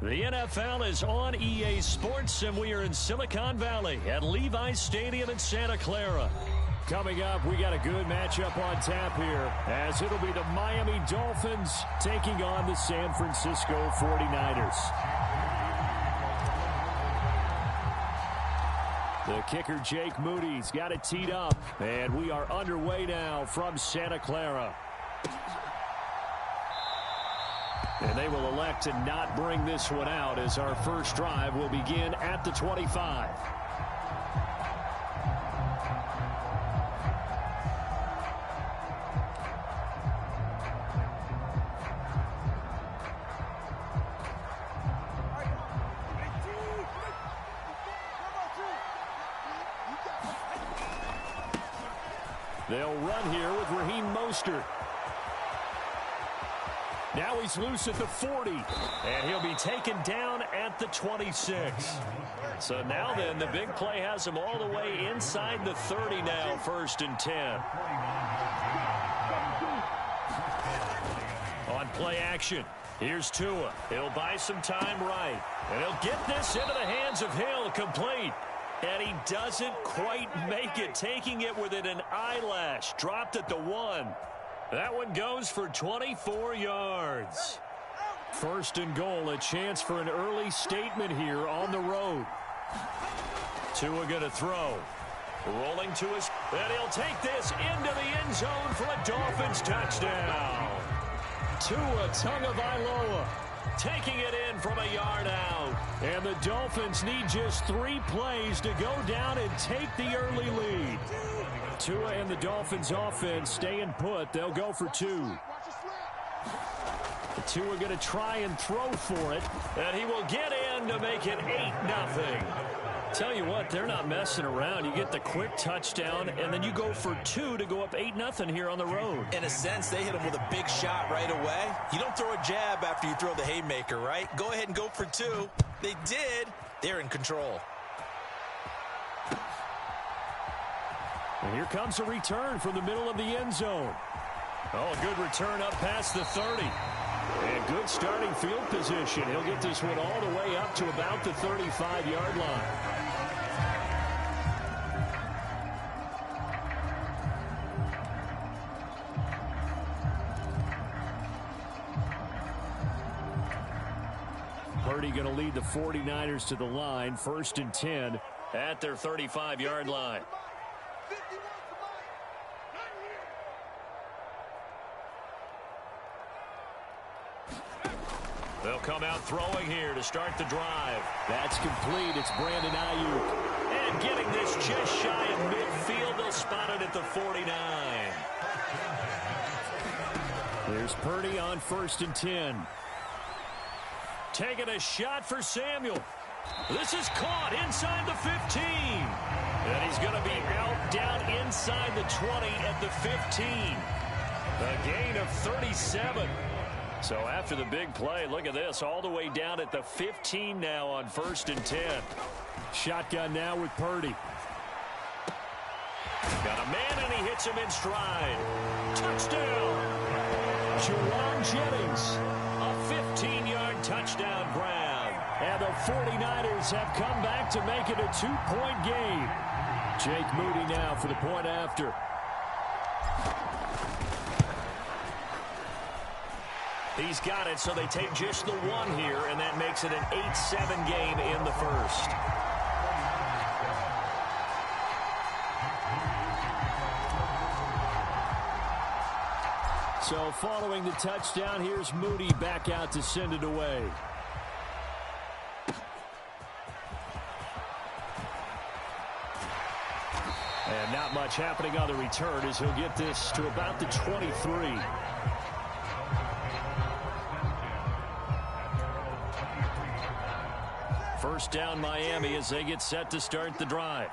The NFL is on EA Sports, and we are in Silicon Valley at Levi's Stadium in Santa Clara. Coming up, we got a good matchup on tap here, as it'll be the Miami Dolphins taking on the San Francisco 49ers. The kicker, Jake Moody's got it teed up, and we are underway now from Santa Clara. And they will elect to not bring this one out, as our first drive will begin at the 25. They'll run here with Raheem Mostert. Now he's loose at the 40, and he'll be taken down at the 26. So now then, the big play has him all the way inside the 30 now, 1st and 10. On play action, here's Tua. He'll buy some time right, and he'll get this into the hands of Hill, complete. And he doesn't quite make it, taking it within an eyelash. Dropped at the 1. That one goes for 24 yards. 1st and goal, a chance for an early statement here on the road. Tua going to throw. Rolling to his, and he'll take this into the end zone for a Dolphins touchdown. Tua Tagovailoa taking it in from a yard out. And the Dolphins need just 3 plays to go down and take the early lead. Tua and the Dolphins offense staying put. They'll go for 2. Tua going to try and throw for it. And he will get in to make it 8-0. Tell you what, they're not messing around. You get the quick touchdown, and then you go for 2 to go up 8-0 here on the road. In a sense, they hit him with a big shot right away. You don't throw a jab after you throw the haymaker, right? Go ahead and go for 2. They did. They're in control. And here comes a return from the middle of the end zone. Oh, a good return up past the 30. And good starting field position. He'll get this one all the way up to about the 35-yard line. Purdy going to lead the 49ers to the line. 1st and 10 at their 35-yard line. They'll come out throwing here to start the drive. That's complete. It's Brandon Ayuk. And getting this just shy of midfield. They'll spot it at the 49. There's Purdy on 1st and 10. Taking a shot for Samuel. This is caught inside the 15. And he's going to be out down inside the 20 at the 15. A gain of 37. So after the big play, look at this, all the way down at the 15 now on 1st and 10. Shotgun now with Purdy. Got a man, and he hits him in stride. Touchdown! Jerron Jennings, a 15-yard touchdown grab. And the 49ers have come back to make it a 2-point game. Jake Moody now for the point after. He's got it, so they take just the 1 here, and that makes it an 8-7 game in the first. So following the touchdown, here's Moody back out to send it away. And not much happening on the return as he'll get this to about the 23. First down Miami as they get set to start the drive.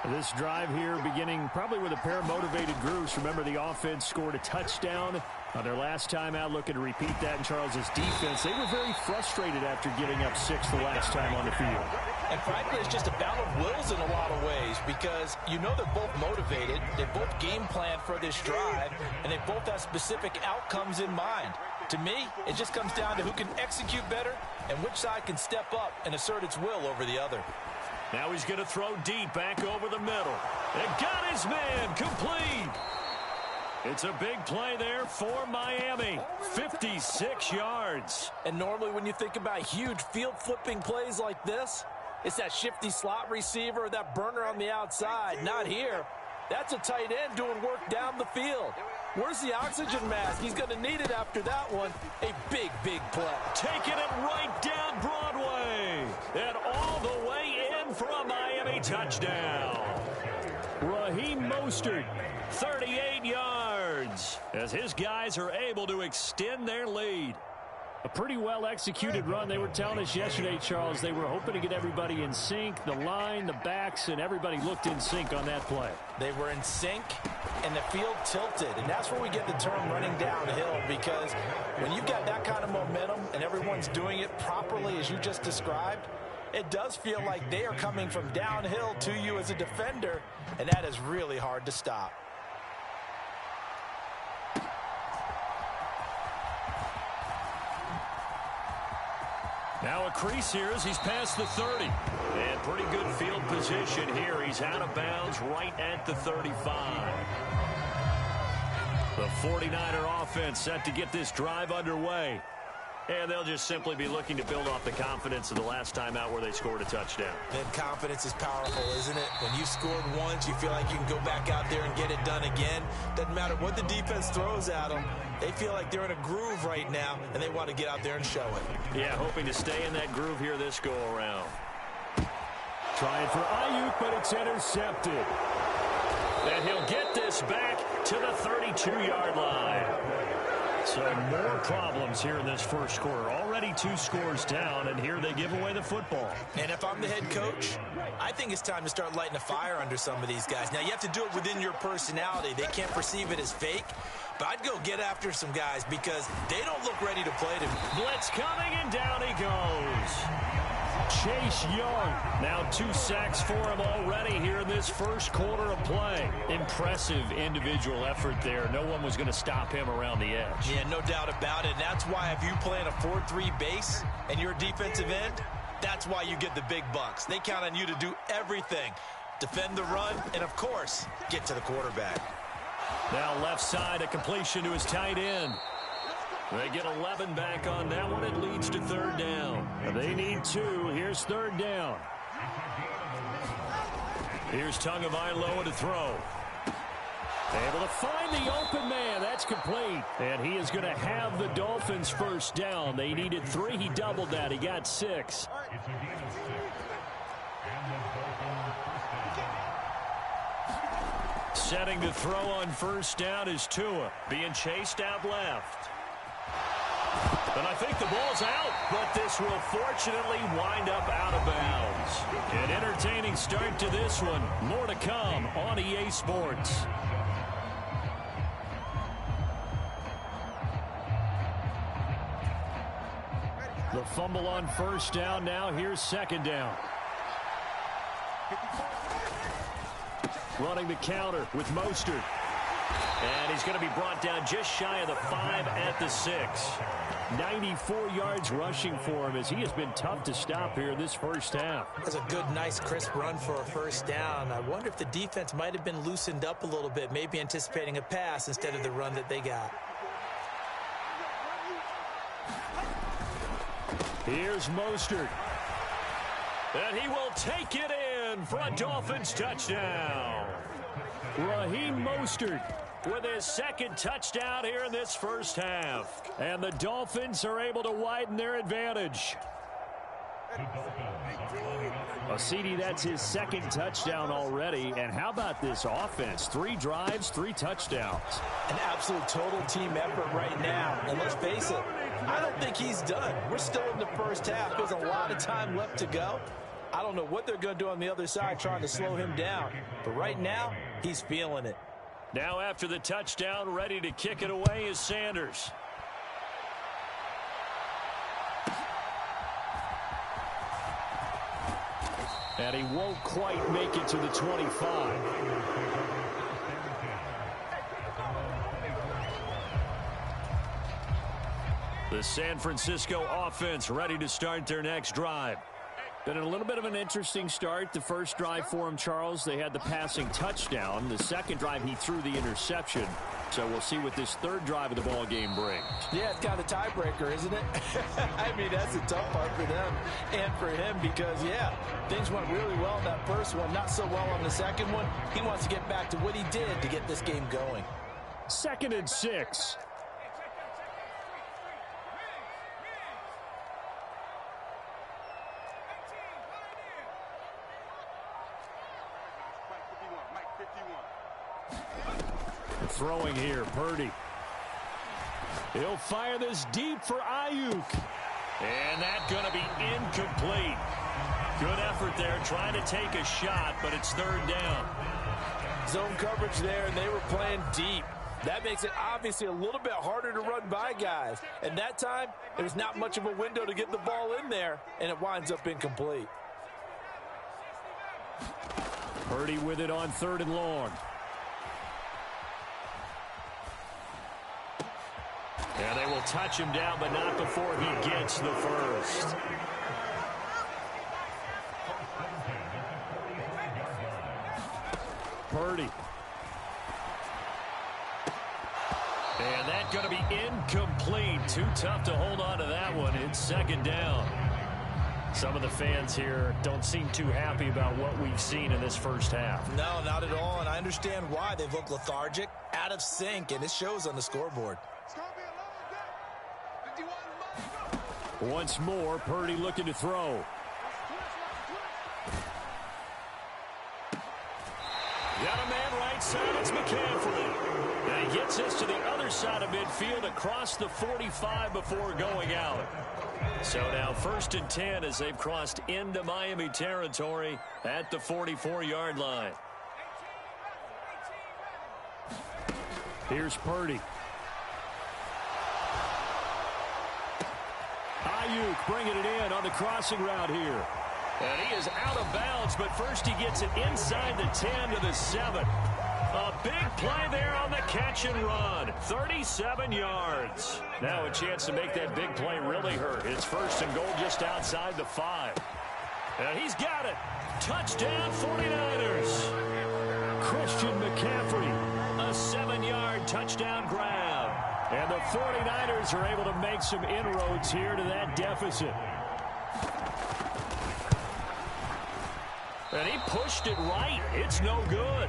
This drive here beginning probably with a pair of motivated groups. Remember, the offense scored a touchdown on their last time out, looking to repeat that in Charles's defense. They were very frustrated after giving up 6 the last time on the field. And frankly, it's just a battle of wills in a lot of ways because you know they're both motivated, they both game plan for this drive, and they both have specific outcomes in mind. To me, it just comes down to who can execute better and which side can step up and assert its will over the other. Now he's going to throw deep back over the middle. And got his man complete. It's a big play there for Miami. 56 yards. And normally when you think about huge field-flipping plays like this, it's that shifty slot receiver or that burner on the outside. Not here. That's a tight end doing work down the field. Where's the oxygen mask? He's going to need it after that one. A big, big play. Taking it right down Broadway. And all the way in for a Miami touchdown. Raheem Mostert, 38 yards, as his guys are able to extend their lead. A pretty well-executed run. They were telling us yesterday, Charles, they were hoping to get everybody in sync, the line, the backs, and everybody looked in sync on that play. They were in sync, and the field tilted, and that's where we get the term running downhill, because when you've got that kind of momentum and everyone's doing it properly as you just described, it does feel like they are coming from downhill to you as a defender, and that is really hard to stop. Now a crease here as he's past the 30. And pretty good field position here. He's out of bounds right at the 35. The 49er offense set to get this drive underway. And they'll just simply be looking to build off the confidence of the last time out where they scored a touchdown. And confidence is powerful, isn't it? When you scored once, you feel like you can go back out there and get it done again. Doesn't matter what the defense throws at them. They feel like they're in a groove right now, and they want to get out there and show it. Yeah, hoping to stay in that groove here this go-around. Trying for Ayuk, but it's intercepted. And he'll get this back to the 32-yard line. So more problems here in this first quarter. Already 2 scores down, and here they give away the football. And if I'm the head coach, I think it's time to start lighting a fire under some of these guys. Now, you have to do it within your personality. They can't perceive it as fake. But I'd go get after some guys because they don't look ready to play to. Blitz coming, and down he goes. Chase Young, now 2 sacks for him already here in this first quarter of play. Impressive individual effort there. No one was going to stop him around the edge. Yeah, no doubt about it. And that's why if you play in a 4-3 base and you're a defensive end, that's why you get the big bucks. They count on you to do everything. Defend the run and, of course, get to the quarterback. Now left side, a completion to his tight end. They get 11 back on that one. It leads to 3rd down. They need 2. Here's 3rd down. Here's Tagovailoa to throw. Able to find the open man. That's complete. And he is going to have the Dolphins' first down. They needed 3. He doubled that. He got 6. Setting to throw on first down is Tua. Being chased out left. And I think the ball's out, but this will fortunately wind up out of bounds. An entertaining start to this one. More to come on EA Sports. The fumble on first down. Now here's 2nd down. Running the counter with Mostert. And he's going to be brought down just shy of the 5 at the 6. 94 yards rushing for him as he has been tough to stop here in this first half. That's a good, nice, crisp run for a first down. I wonder if the defense might have been loosened up a little bit, maybe anticipating a pass instead of the run that they got. Here's Mostert. And he will take it in for a Dolphins touchdown. Raheem Mostert with his 2nd touchdown here in this first half. And the Dolphins are able to widen their advantage. CD, that's his 2nd touchdown already. And how about this offense? 3 drives, 3 touchdowns. An absolute total team effort right now. And let's face it, I don't think he's done. We're still in the first half. There's a lot of time left to go. I don't know what they're going to do on the other side trying to slow him down. But right now, he's feeling it. Now after the touchdown, ready to kick it away is Sanders. And he won't quite make it to the 25. The San Francisco offense ready to start their next drive. Been a little bit of an interesting start. The first drive for him, Charles, they had the passing touchdown. The second drive, he threw the interception. So we'll see what this third drive of the ball game brings. Yeah, it's kind of a tiebreaker, isn't it? I mean, that's a tough part for them and for him because, yeah, things went really well in that first one, not so well on the second one. He wants to get back to what he did to get this game going. 2nd and 6. Throwing here, Purdy. He'll fire this deep for Ayuk. And that's going to be incomplete. Good effort there, trying to take a shot, but it's 3rd down. Zone coverage there, and they were playing deep. That makes it obviously a little bit harder to run by guys. And that time, there's not much of a window to get the ball in there, and it winds up incomplete. Purdy with it on 3rd and long. And they will touch him down, but not before he gets the first. Purdy. And that's going to be incomplete. Too tough to hold on to that one. It's 2nd down. Some of the fans here don't seem too happy about what we've seen in this first half. No, not at all, and I understand why. They've looked lethargic, out of sync, and it shows on the scoreboard. Once more, Purdy looking to throw. Got a man right side. It's McCaffrey. And he gets this to the other side of midfield across the 45 before going out. So now 1st and 10 as they've crossed into Miami territory at the 44-yard line. Here's Purdy. Ayuk bringing it in on the crossing route here. And he is out of bounds, but first he gets it inside the 10 to the 7. A big play there on the catch and run. 37 yards. Now a chance to make that big play really hurt. It's 1st and goal just outside the 5. And he's got it. Touchdown 49ers. Christian McCaffrey. A 7-yard touchdown grab. And the 49ers are able to make some inroads here to that deficit. And he pushed it right. It's no good.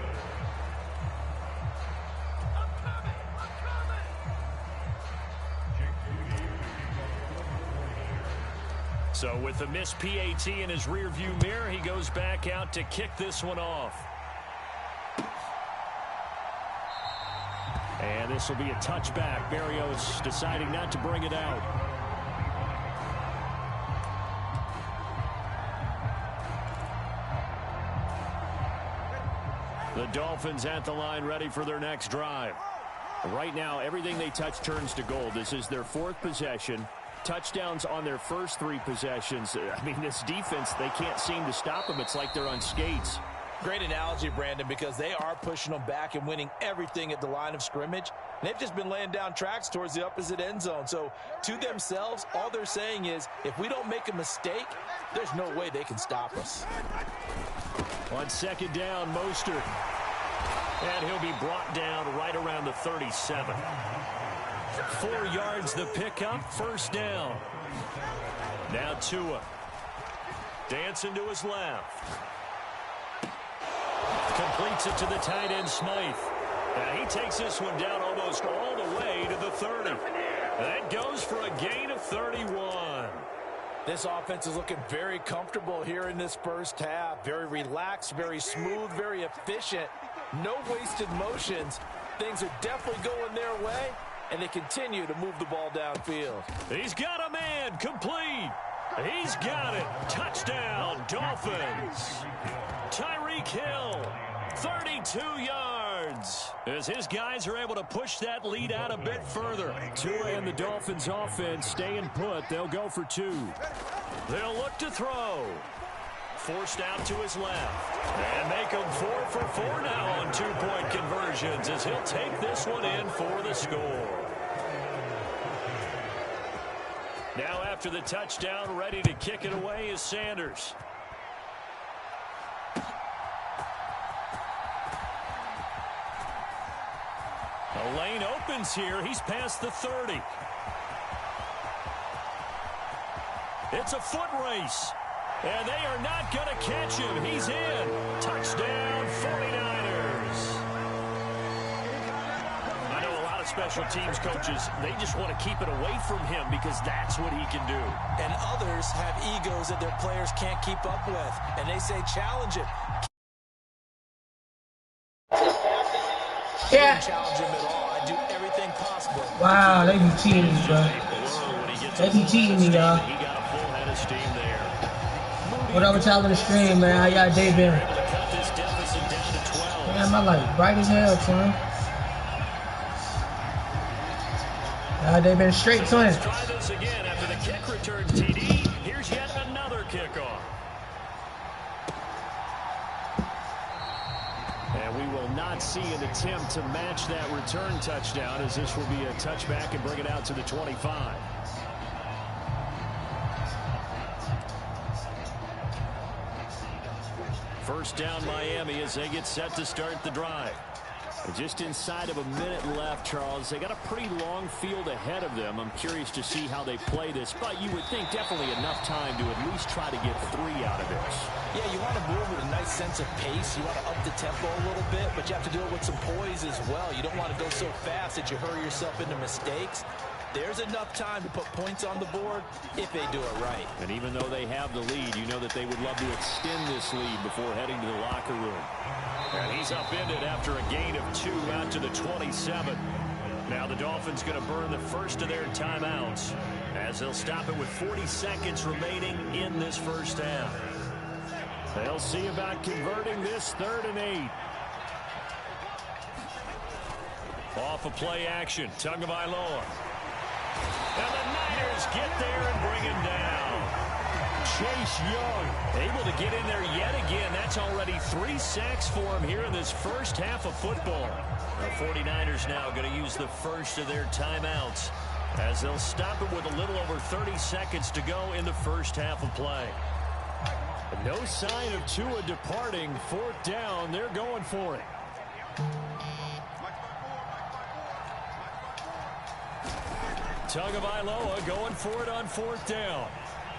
So with the missed PAT in his rearview mirror, he goes back out to kick this one off. And this will be a touchback. Berrios deciding not to bring it out. The Dolphins at the line ready for their next drive. Right now, everything they touch turns to gold. This is their 4th possession. Touchdowns on their first 3 possessions. I mean, this defense, they can't seem to stop them. It's like they're on skates. Great analogy, Brandon, because they are pushing them back and winning everything at the line of scrimmage. They've just been laying down tracks towards the opposite end zone. So to themselves, all they're saying is, if we don't make a mistake, there's no way they can stop us. On 2nd down, Mostert. And he'll be brought down right around the 37. 4 yards the pickup, 1st down. Now Tua. Dancing to his left. Completes it to the tight end, Smythe. And he takes this one down almost all the way to the 30. That goes for a gain of 31. This offense is looking very comfortable here in this first half. Very relaxed, very smooth, very efficient. No wasted motions. Things are definitely going their way, and they continue to move the ball downfield. He's got a man, complete. He's got it. Touchdown, Dolphins. Tyreek Hill, 32 yards. As his guys are able to push that lead out a bit further. Tua and the Dolphins offense staying put. They'll go for 2. They'll look to throw. forced out to his left. And make him 4 for 4 now on two-point conversions as he'll take this one in for the score. Now after the touchdown, ready to kick it away is Sanders. The lane opens here. He's past the 30. It's a foot race. And they are not going to catch him. He's in. Touchdown, 49ers. I know a lot of special teams coaches, they just want to keep it away from him because that's what he can do. And others have egos that their players can't keep up with. And they say, challenge it. Yeah. Challenge him at all. I do everything possible. Wow, they be cheating me, bro. They be cheating me, y'all. He got a full head of steam there. What up with y'all in the stream, man? How y'all day been? Man, my life bright as hell, son. Y'all day been straight, son. Let's try this again after the kick return TD. Here's yet another kickoff. And we will not see an attempt to match that return touchdown as this will be a touchback and bring it out to the 25. First down Miami as they get set to start the drive. And just inside of a minute left, Charles. They got a pretty long field ahead of them. I'm curious to see how they play this, but you would think definitely enough time to at least try to get 3 out of this. Yeah, you want to move with a nice sense of pace. You want to up the tempo a little bit, but you have to do it with some poise as well. You don't want to go so fast that you hurry yourself into mistakes. There's enough time to put points on the board if they do it right. And even though they have the lead, you know that they would love to extend this lead before heading to the locker room. And he's upended after a gain of 2 out to the 27. Now the Dolphins going to burn the first of their timeouts as they'll stop it with 40 seconds remaining in this first half. They'll see about converting this 3rd and 8. Off a play action. Tagovailoa. And the Niners get there and bring him down. Chase Young able to get in there yet again. That's already 3 sacks for him here in this first half of football. The 49ers now going to use the first of their timeouts as they'll stop it with a little over 30 seconds to go in the first half of play. No sign of Tua departing. 4th down. They're going for it. Tagovailoa going for it on 4th down.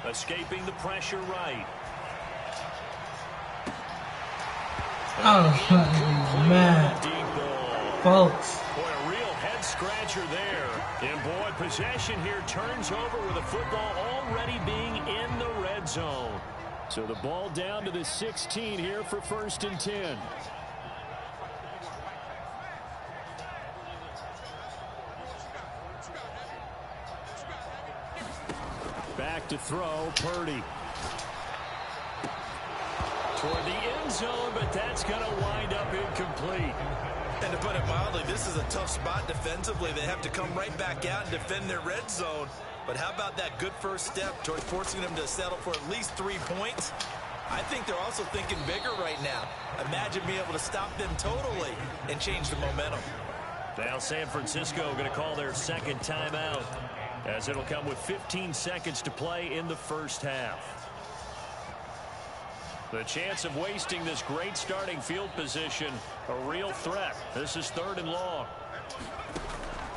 Escaping the pressure right. Oh, man. Folks. Boy, a real head scratcher there. And boy, possession here turns over with the football already being in the red zone. So the ball down to the 16 here for 1st and 10. Back to throw, Purdy. Toward the end zone, but that's going to wind up incomplete. And to put it mildly, this is a tough spot defensively. They have to come right back out and defend their red zone. But how about that good first step towards forcing them to settle for at least 3 points? I think they're also thinking bigger right now. Imagine being able to stop them totally and change the momentum. Now San Francisco going to call their 2nd timeout, as it'll come with 15 seconds to play in the first half. The chance of wasting this great starting field position, a real threat. This is 3rd and long.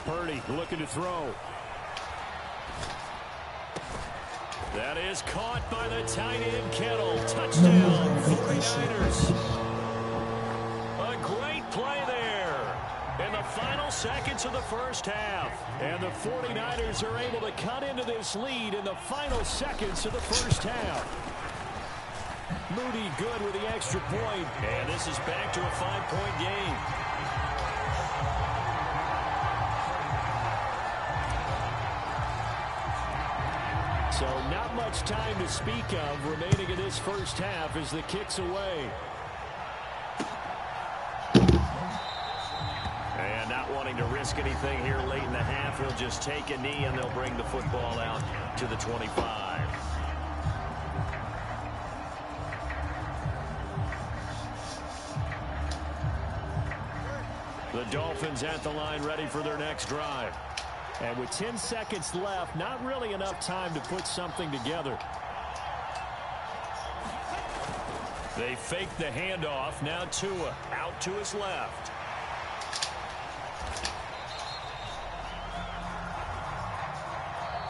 Purdy looking to throw. That is caught by the tight end Kittle. Touchdown, 49ers. A great play there in the final seconds of the first half. And the 49ers are able to cut into this lead in the final seconds of the first half. Moody good with the extra point. And this is back to a 5-point game. So not much time to speak of remaining in this first half as the kick's away. And not wanting to risk anything here late in the half, he'll just take a knee and they'll bring the football out to the 25. The Dolphins at the line ready for their next drive. And with 10 seconds left, not really enough time to put something together. They fake the handoff. Now Tua out to his left.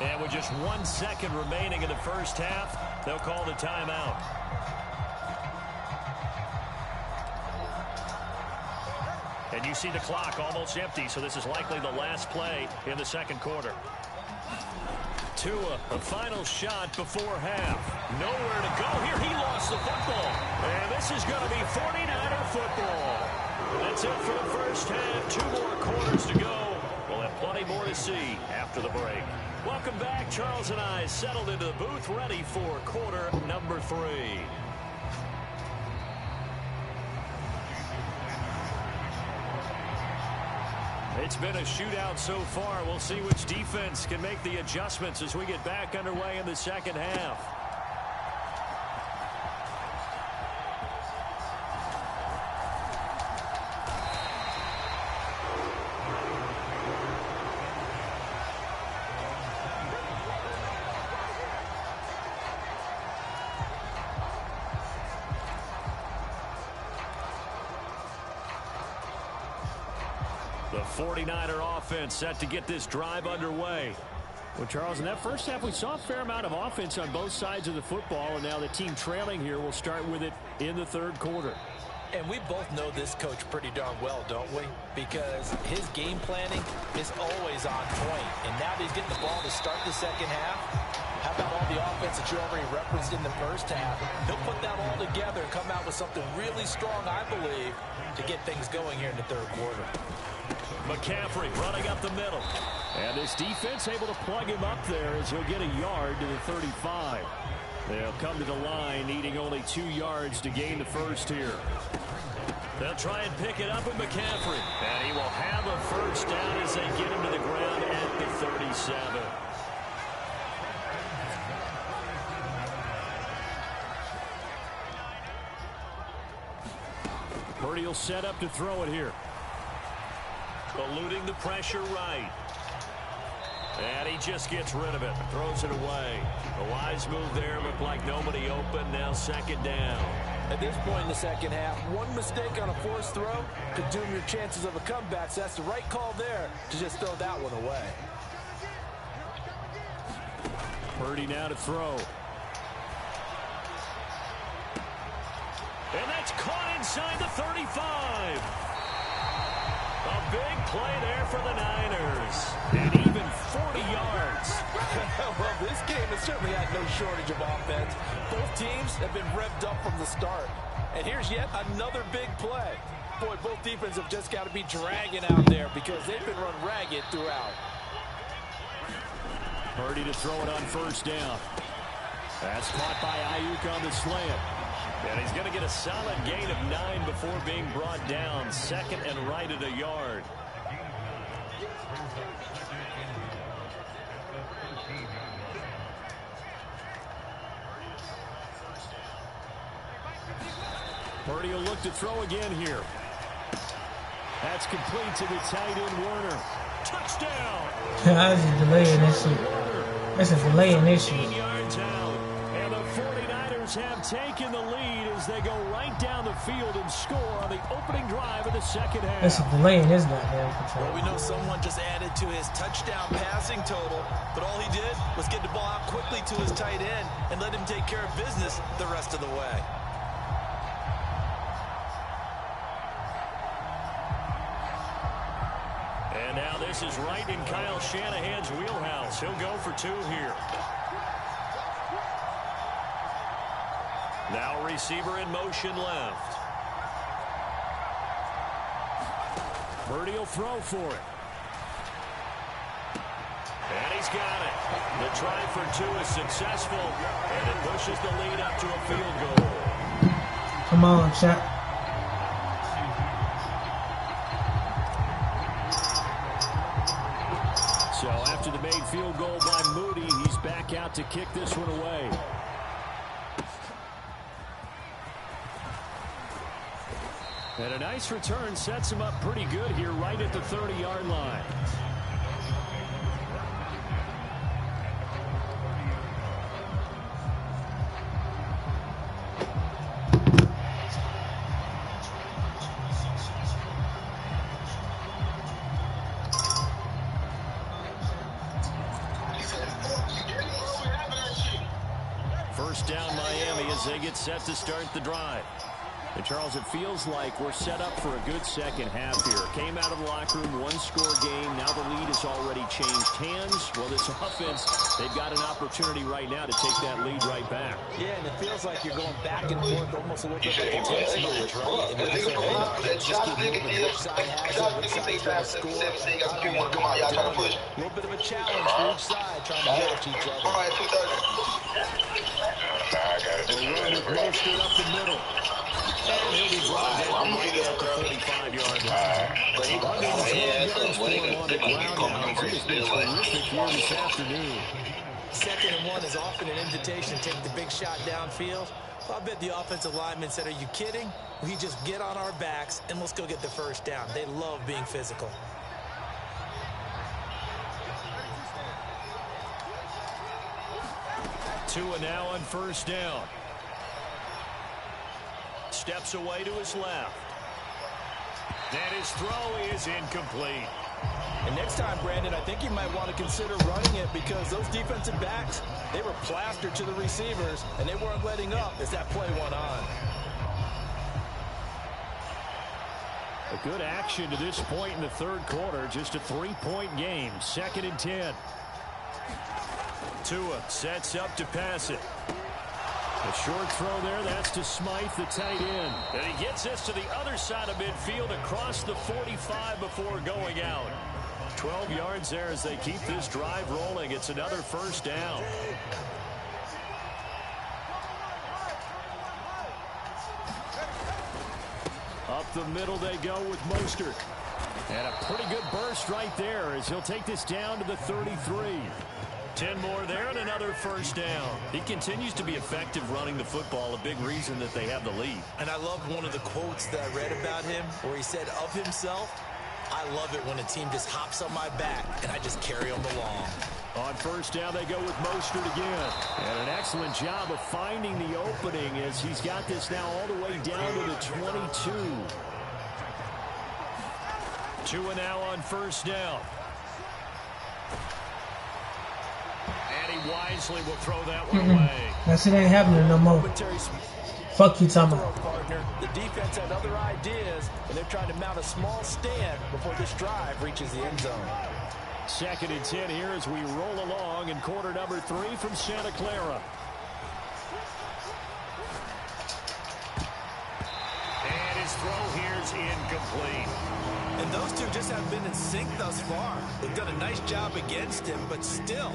And with just 1 second remaining in the first half, they'll call the timeout. And you see the clock almost empty, so this is likely the last play in the second quarter. Tua, a final shot before half. Nowhere to go here. He lost the football. And this is going to be 49er football. That's it for the first half. 2 more quarters to go. We'll have plenty more to see after the break. Welcome back. Charles and I settled into the booth, ready for quarter number 3. It's been a shootout so far. We'll see which defense can make the adjustments as we get back underway in the second half. The 49er offense set to get this drive underway. Well, Charles, in that first half, we saw a fair amount of offense on both sides of the football, and now the team trailing here will start with it in the third quarter. And we both know this coach pretty darn well, don't we? Because his game planning is always on point. And now that he's getting the ball to start the second half, how about all the offense that you already referenced in the first half? He'll put that all together and come out with something really strong, I believe, to get things going here in the third quarter. McCaffrey running up the middle. And this defense able to plug him up there as he'll get a yard to the 35. They'll come to the line needing only 2 yards to gain the first here. They'll try and pick it up with McCaffrey. And he will have a first down as they get him to the ground at the 37. Purdy will set up to throw it here. Eluding the pressure right. And he just gets rid of it. Throws it away. A wise move there. Looked like nobody open. Now second down. At this point in the second half, one mistake on a forced throw could doom your chances of a comeback. So that's the right call there to just throw that one away. Purdy now to throw. And that's caught inside the 35. A big play there for the Niners. And even 40 yards. Well, this game has certainly had no shortage of offense. Both teams have been revved up from the start. And here's yet another big play. Boy, both defenses have just got to be dragging out there because they've been run ragged throughout. Purdy to throw it on first down. That's caught by Ayuk on the slant. And he's going to get a solid gain of 9 before being brought down. Second and right at a yard. Purdy will look to throw again here. That's complete to the tight end Werner. Touchdown! That's a delay in this shit. That's a delay in this shit. 15 yards out. And the 49ers have taken the lead as they go right down the field and score on the opening drive of the second half. That's a delay in this goddamn control. Well, we know someone just added to his touchdown passing total, but all he did was get the ball out quickly to his tight end and let him take care of business the rest of the way. And now this is right in Kyle Shanahan's wheelhouse. He'll go for 2 here. Now receiver in motion left. Purdy will throw for it. And he's got it. The try for 2 is successful. And it pushes the lead up to a field goal. Come on, champ. So after the made field goal by Moody, he's back out to kick this one away. And a nice return sets him up pretty good here right at the 30-yard line. First down Miami as they get set to start the drive. And Charles, it feels like we're set up for a good second half here. Came out of the locker room, one-score game. Now the lead has already changed hands. Well, this offense, they've got an opportunity right now to take that lead right back. Yeah, and it feels like you're going back and forth almost a little bit like a tennis match, right? And it's like, just keep moving. Which side has it? Which side's going to score? A little bit of a challenge for each side trying to match each other. They run with Mostert up the middle. And he'll be brought down right at the 45-yard line. 112 yards for him on the ground now. He has been terrific here this afternoon. 2nd and 1 is often an invitation to take the big shot downfield. I bet the offensive lineman said, are you kidding? We just get on our backs and let's go get the first down. They love being physical. Tua now on first down. Steps away to his left. And his throw is incomplete. And next time, Brandon, I think you might want to consider running it because those defensive backs, they were plastered to the receivers, and they weren't letting up as that play went on. A good action to this point in the third quarter. Just a 3-point game. 2nd and 10. Tua sets up to pass it. A short throw there. That's to Smythe, the tight end. And he gets this to the other side of midfield across the 45 before going out. 12 yards there as they keep this drive rolling. It's another first down. Up the middle they go with Mostert. And a pretty good burst right there as he'll take this down to the 33. 10 more there and another first down. He continues to be effective running the football, a big reason that they have the lead. And I love one of the quotes that I read about him where he said of himself, I love it when a team just hops on my back and I just carry them along. On first down, they go with Mostert again. And an excellent job of finding the opening as he's got this now all the way down to the 22. Tua now on first down. And he wisely will throw that one away. That shit ain't happening no more. Fuck you, Tommy. The defense had other ideas, and they're trying to mount a small stand before this drive reaches the end zone. 2nd and 10 here as we roll along in quarter number 3 from Santa Clara. And his throw here is incomplete. And those two just haven't been in sync thus far. They've done a nice job against him, but still,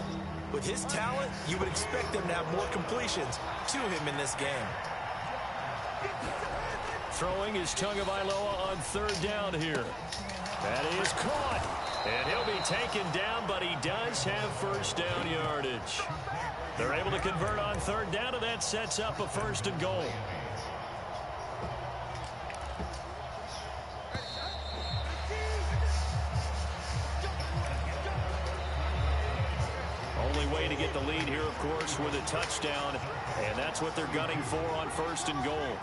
with his talent, you would expect them to have more completions to him in this game. Throwing is Tagovailoa on third down here. That is caught. And he'll be taken down, but he does have first down yardage. They're able to convert on third down, and that sets up a 1st and goal. Only way to get the lead here, of course, with a touchdown, and that's what they're gunning for on 1st and goal.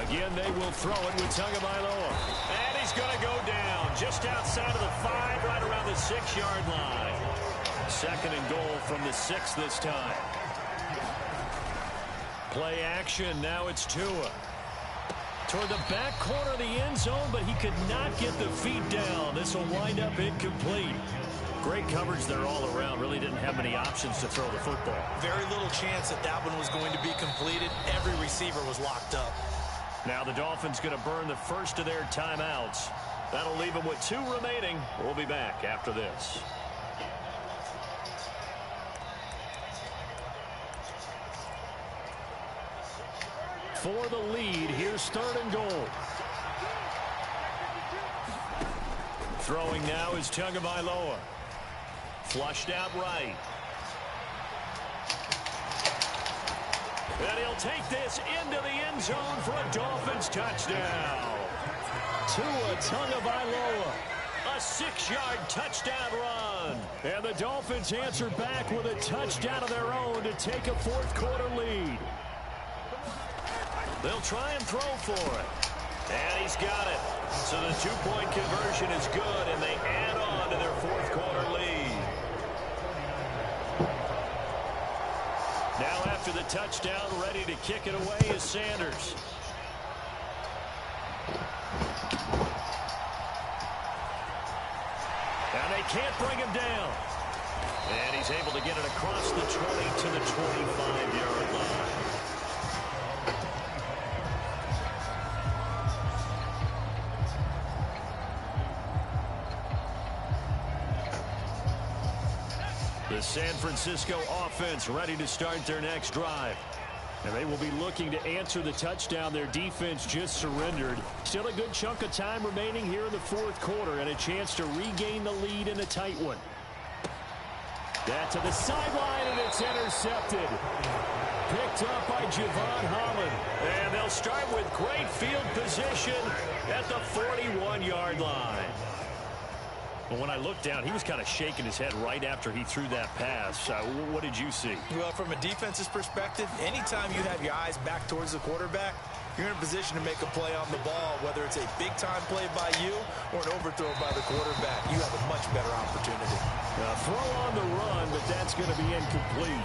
Again, they will throw it with Tagovailoa. And he's going to go down just outside of the 5, right around the 6-yard line. 2nd and goal from the 6 this time. Play action. Now it's Tua. Toward the back corner of the end zone, but he could not get the feet down. This will wind up incomplete. Great coverage there all around. Really didn't have many options to throw the football. Very little chance that that one was going to be completed. Every receiver was locked up. Now the Dolphins going to burn the first of their timeouts. That'll leave them with 2 remaining. We'll be back after this. For the lead, here's 3rd and goal. Throwing now is Sequanvlogss. Flushed out right. And he'll take this into the end zone for a Dolphins touchdown. Sequanvlogss, a 6-yard touchdown run. And the Dolphins answer back with a touchdown of their own to take a fourth-quarter lead. They'll try and throw for it. And he's got it. So the two-point conversion is good, and they add on to their fourth-quarter lead. Now after the touchdown, ready to kick it away is Sanders. And they can't bring him down. And he's able to get it across the 20 to the 25-yard line. The San Francisco offense ready to start their next drive. And they will be looking to answer the touchdown their defense just surrendered. Still a good chunk of time remaining here in the fourth quarter and a chance to regain the lead in a tight one. That to the sideline, and it's intercepted. Picked up by Javon Holland. And they'll start with great field position at the 41-yard line. But when I looked down, he was kind of shaking his head right after he threw that pass. What did you see? Well, from a defense's perspective, anytime you have your eyes back towards the quarterback, you're in a position to make a play on the ball, whether it's a big-time play by you or an overthrow by the quarterback. You have a much better opportunity. Throw on the run, but that's going to be incomplete.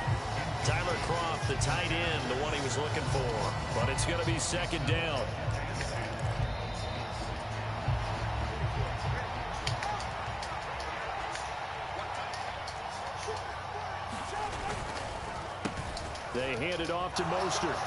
Tyler Kroft, the tight end, the one he was looking for. But it's going to be second down. They hand it off to Mostert.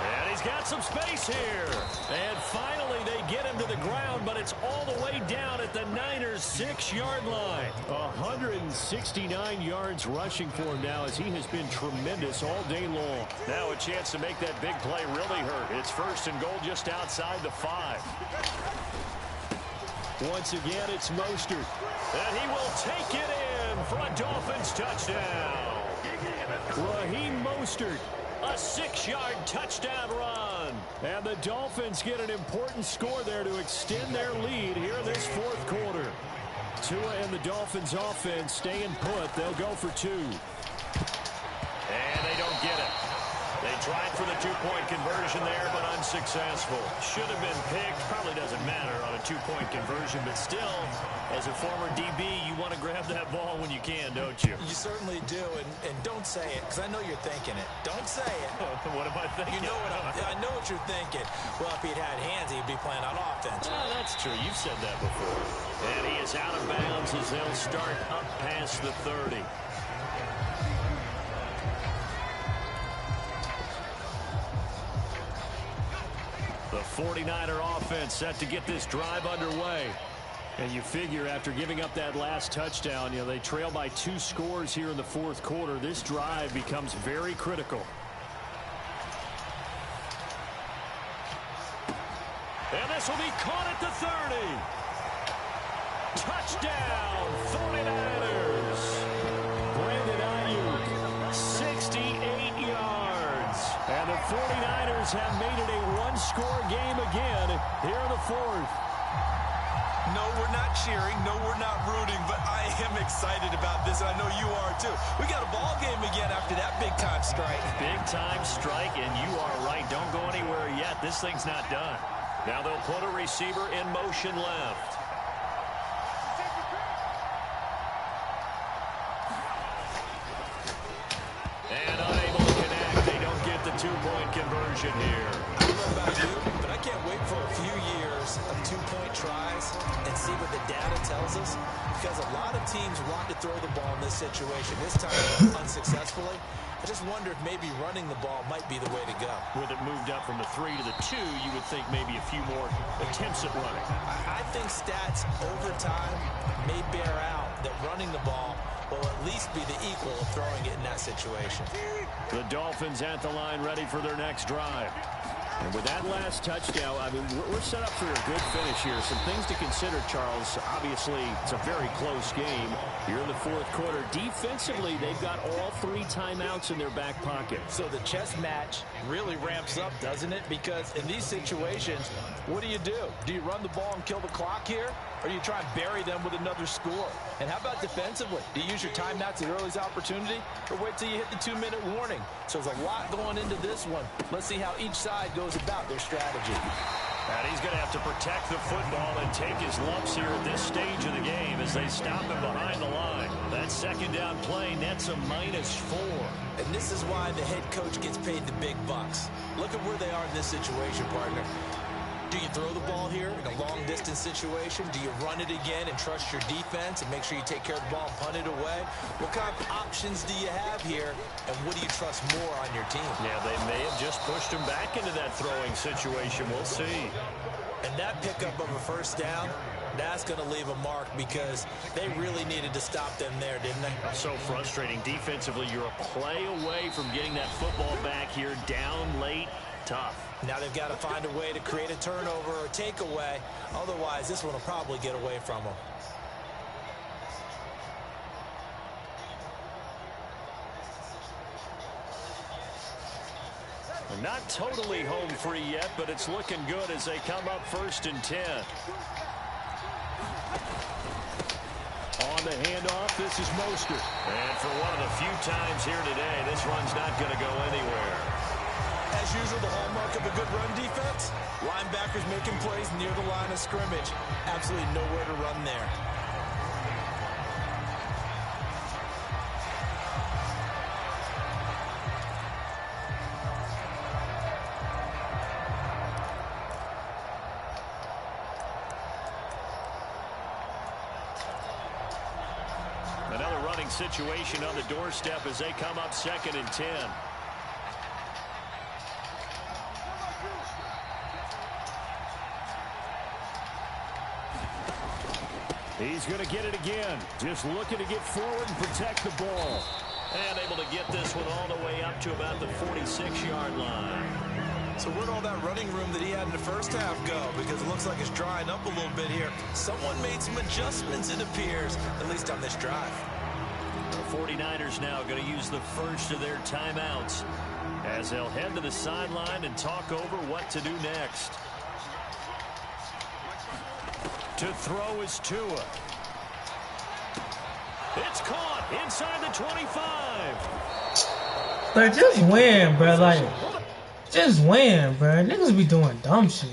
And he's got some space here. And finally they get him to the ground, but it's all the way down at the Niners' 6-yard line. 169 yards rushing for him now as he has been tremendous all day long. Now a chance to make that big play really hurt. It's first and goal just outside the 5. Once again, it's Mostert. And he will take it in for a Dolphins touchdown. Raheem Mostert, a 6-yard touchdown run. And the Dolphins get an important score there to extend their lead here in this fourth quarter. Tua and the Dolphins offense staying put. They'll go for 2. And they don't get it. They tried for the two-point conversion there, but unsuccessful. Should have been picked. Probably doesn't matter on a two-point conversion, but still, as a former DB, you want to grab that ball when you can, don't you? You certainly do, and don't say it, because I know you're thinking it. Don't say it. What am I thinking? You know I know what you're thinking. Well, if he'd had hands, he'd be playing on offense. Oh, that's true. You've said that before. And he is out of bounds as they'll start up past the 30. The 49er offense set to get this drive underway. And you figure after giving up that last touchdown, they trail by 2 scores here in the fourth quarter. This drive becomes very critical. And this will be caught at the 30. Touchdown, 49ers. Brandon Ayuk, 68 yards. And the 49ers have made it a one-score game again here in the fourth. No, we're not cheering. No, we're not rooting, but I am excited about this, and I know you are too. We got a ball game again after that big-time strike. Big-time strike, and you are right. Don't go anywhere yet. This thing's not done. Now they'll put a receiver in motion left. And unable to connect. They don't get the two-point conversion here. I don't know about you, but I can't wait for a few years of two-point tries and see what the data tells us, because a lot of teams want to throw the ball in this situation. This time, unsuccessfully. I just wonder if maybe running the ball might be the way to go. With it moved up from the 3 to the 2, you would think maybe a few more attempts at running. I think stats over time may bear out that running the ball will at least be the equal of throwing it in that situation. The Dolphins at the line ready for their next drive. And with that last touchdown, I mean, we're set up for a good finish here. Some things to consider, Charles. Obviously, it's a very close game. You're in the fourth quarter. Defensively, they've got all 3 timeouts in their back pocket. So the chess match really ramps up, doesn't it? Because in these situations, what do? Do you run the ball and kill the clock here? Or do you try and bury them with another score? And how about defensively? Do you use your timeouts at earliest opportunity? Or wait till you hit the 2-minute warning? So there's a lot going into this one. Let's see how each side goes about their strategy. And he's going to have to protect the football and take his lumps here at this stage of the game as they stop him behind the line. That second down play nets a -4. And this is why the head coach gets paid the big bucks. Look at where they are in this situation, partner. Do you throw the ball here in a long-distance situation? Do you run it again and trust your defense and make sure you take care of the ball and punt it away? What kind of options do you have here, and what do you trust more on your team? Yeah, they may have just pushed him back into that throwing situation. We'll see. And that pickup of a first down, that's going to leave a mark because they really needed to stop them there, didn't they? So frustrating. Defensively, you're a play away from getting that football back here, down late. Tough. Now they've got to find a way to create a turnover or a takeaway. Otherwise, this one will probably get away from them. They're not totally home free yet, but it's looking good as they come up 1st and 10. On the handoff, this is Mostert. And for one of the few times here today, this run's not going to go anywhere. As usual, the hallmark of a good run defense, linebackers making plays near the line of scrimmage. Absolutely nowhere to run there. Another running situation on the doorstep as they come up 2nd and 10. He's going to get it again. Just looking to get forward and protect the ball. And able to get this one all the way up to about the 46-yard line. So where'd all that running room that he had in the first half go? Because it looks like it's drying up a little bit here. Someone made some adjustments, it appears, at least on this drive. The 49ers now going to use the first of their timeouts as they'll head to the sideline and talk over what to do next. To throw is Tua. It's caught inside the 25. Like, just win, bro. Like, just win, bro. Niggas be doing dumb shit.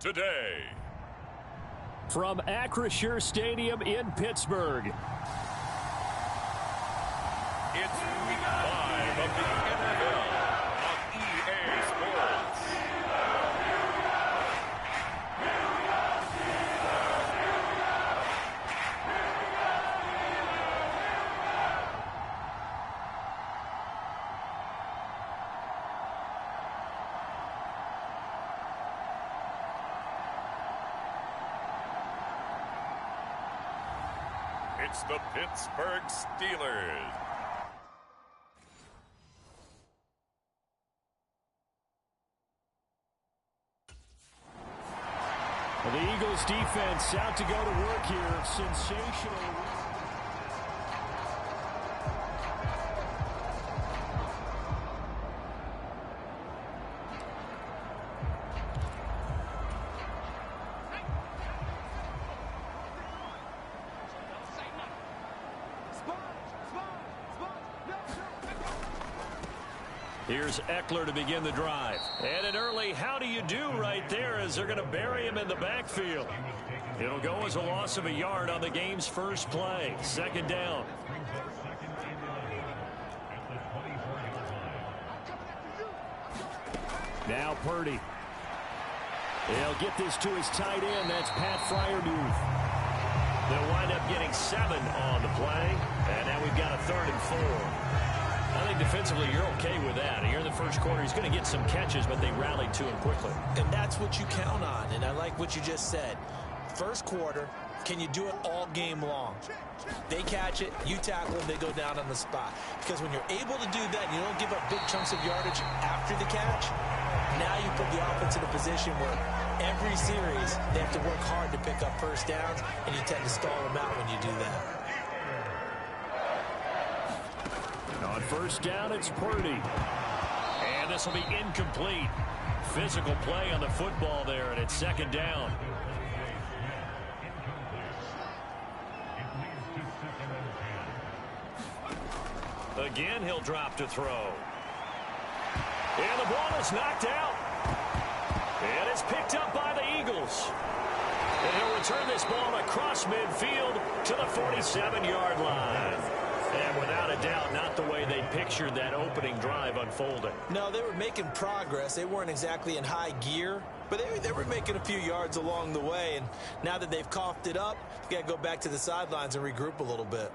today. From Acrisure Stadium in Pittsburgh. It's week 5 of the NFL on EA Sports. It's the Pittsburgh Steelers. The Eagles defense out to go to work here. Sensational. Here's Eckler to begin the drive. And an early how do you do right there as they're going to bury him in the backfield. It'll go as a loss of a yard on the game's first play. Second down. Now Purdy. He'll get this to his tight end. That's Pat Fryermuth. They'll wind up getting 7 on the play. And now we've got a 3rd and 4. I think defensively you're okay with that. Here in the first quarter, he's going to get some catches, but they rallied to him quickly. And that's what you count on, and I like what you just said. First quarter, can you do it all game long? They catch it, you tackle them, they go down on the spot. Because when you're able to do that and you don't give up big chunks of yardage after the catch, now you put the offense in a position where every series they have to work hard to pick up first downs, and you tend to stall them out when you do that. On first down, it's Purdy. And this will be incomplete. Physical play on the football there, and it's second down. Again, he'll drop to throw. And the ball is knocked out. And it's picked up by the Eagles. And he'll return this ball across midfield to the 47-yard line. And without a doubt, not the way they pictured that opening drive unfolding. No, they were making progress. They weren't exactly in high gear, but they were making a few yards along the way. And now that they've coughed it up, you got to go back to the sidelines and regroup a little bit.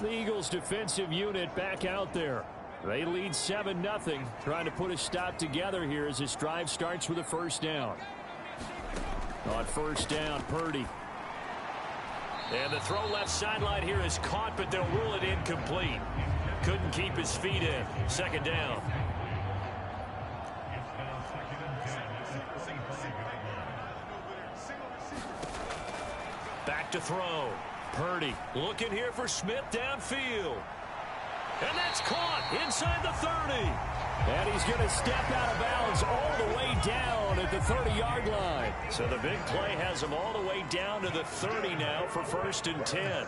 The Eagles defensive unit back out there. They lead 7-0, trying to put a stop together here as this drive starts with a first down. On first down, Purdy. And the throw left sideline here is caught, but they'll rule it incomplete. Couldn't keep his feet in. Second down. Back to throw. Purdy looking here for Smith downfield. And that's caught inside the 30. And he's going to step out of bounds all the way down at the 30-yard line. So the big play has him all the way down to the 30 now for 1st and 10.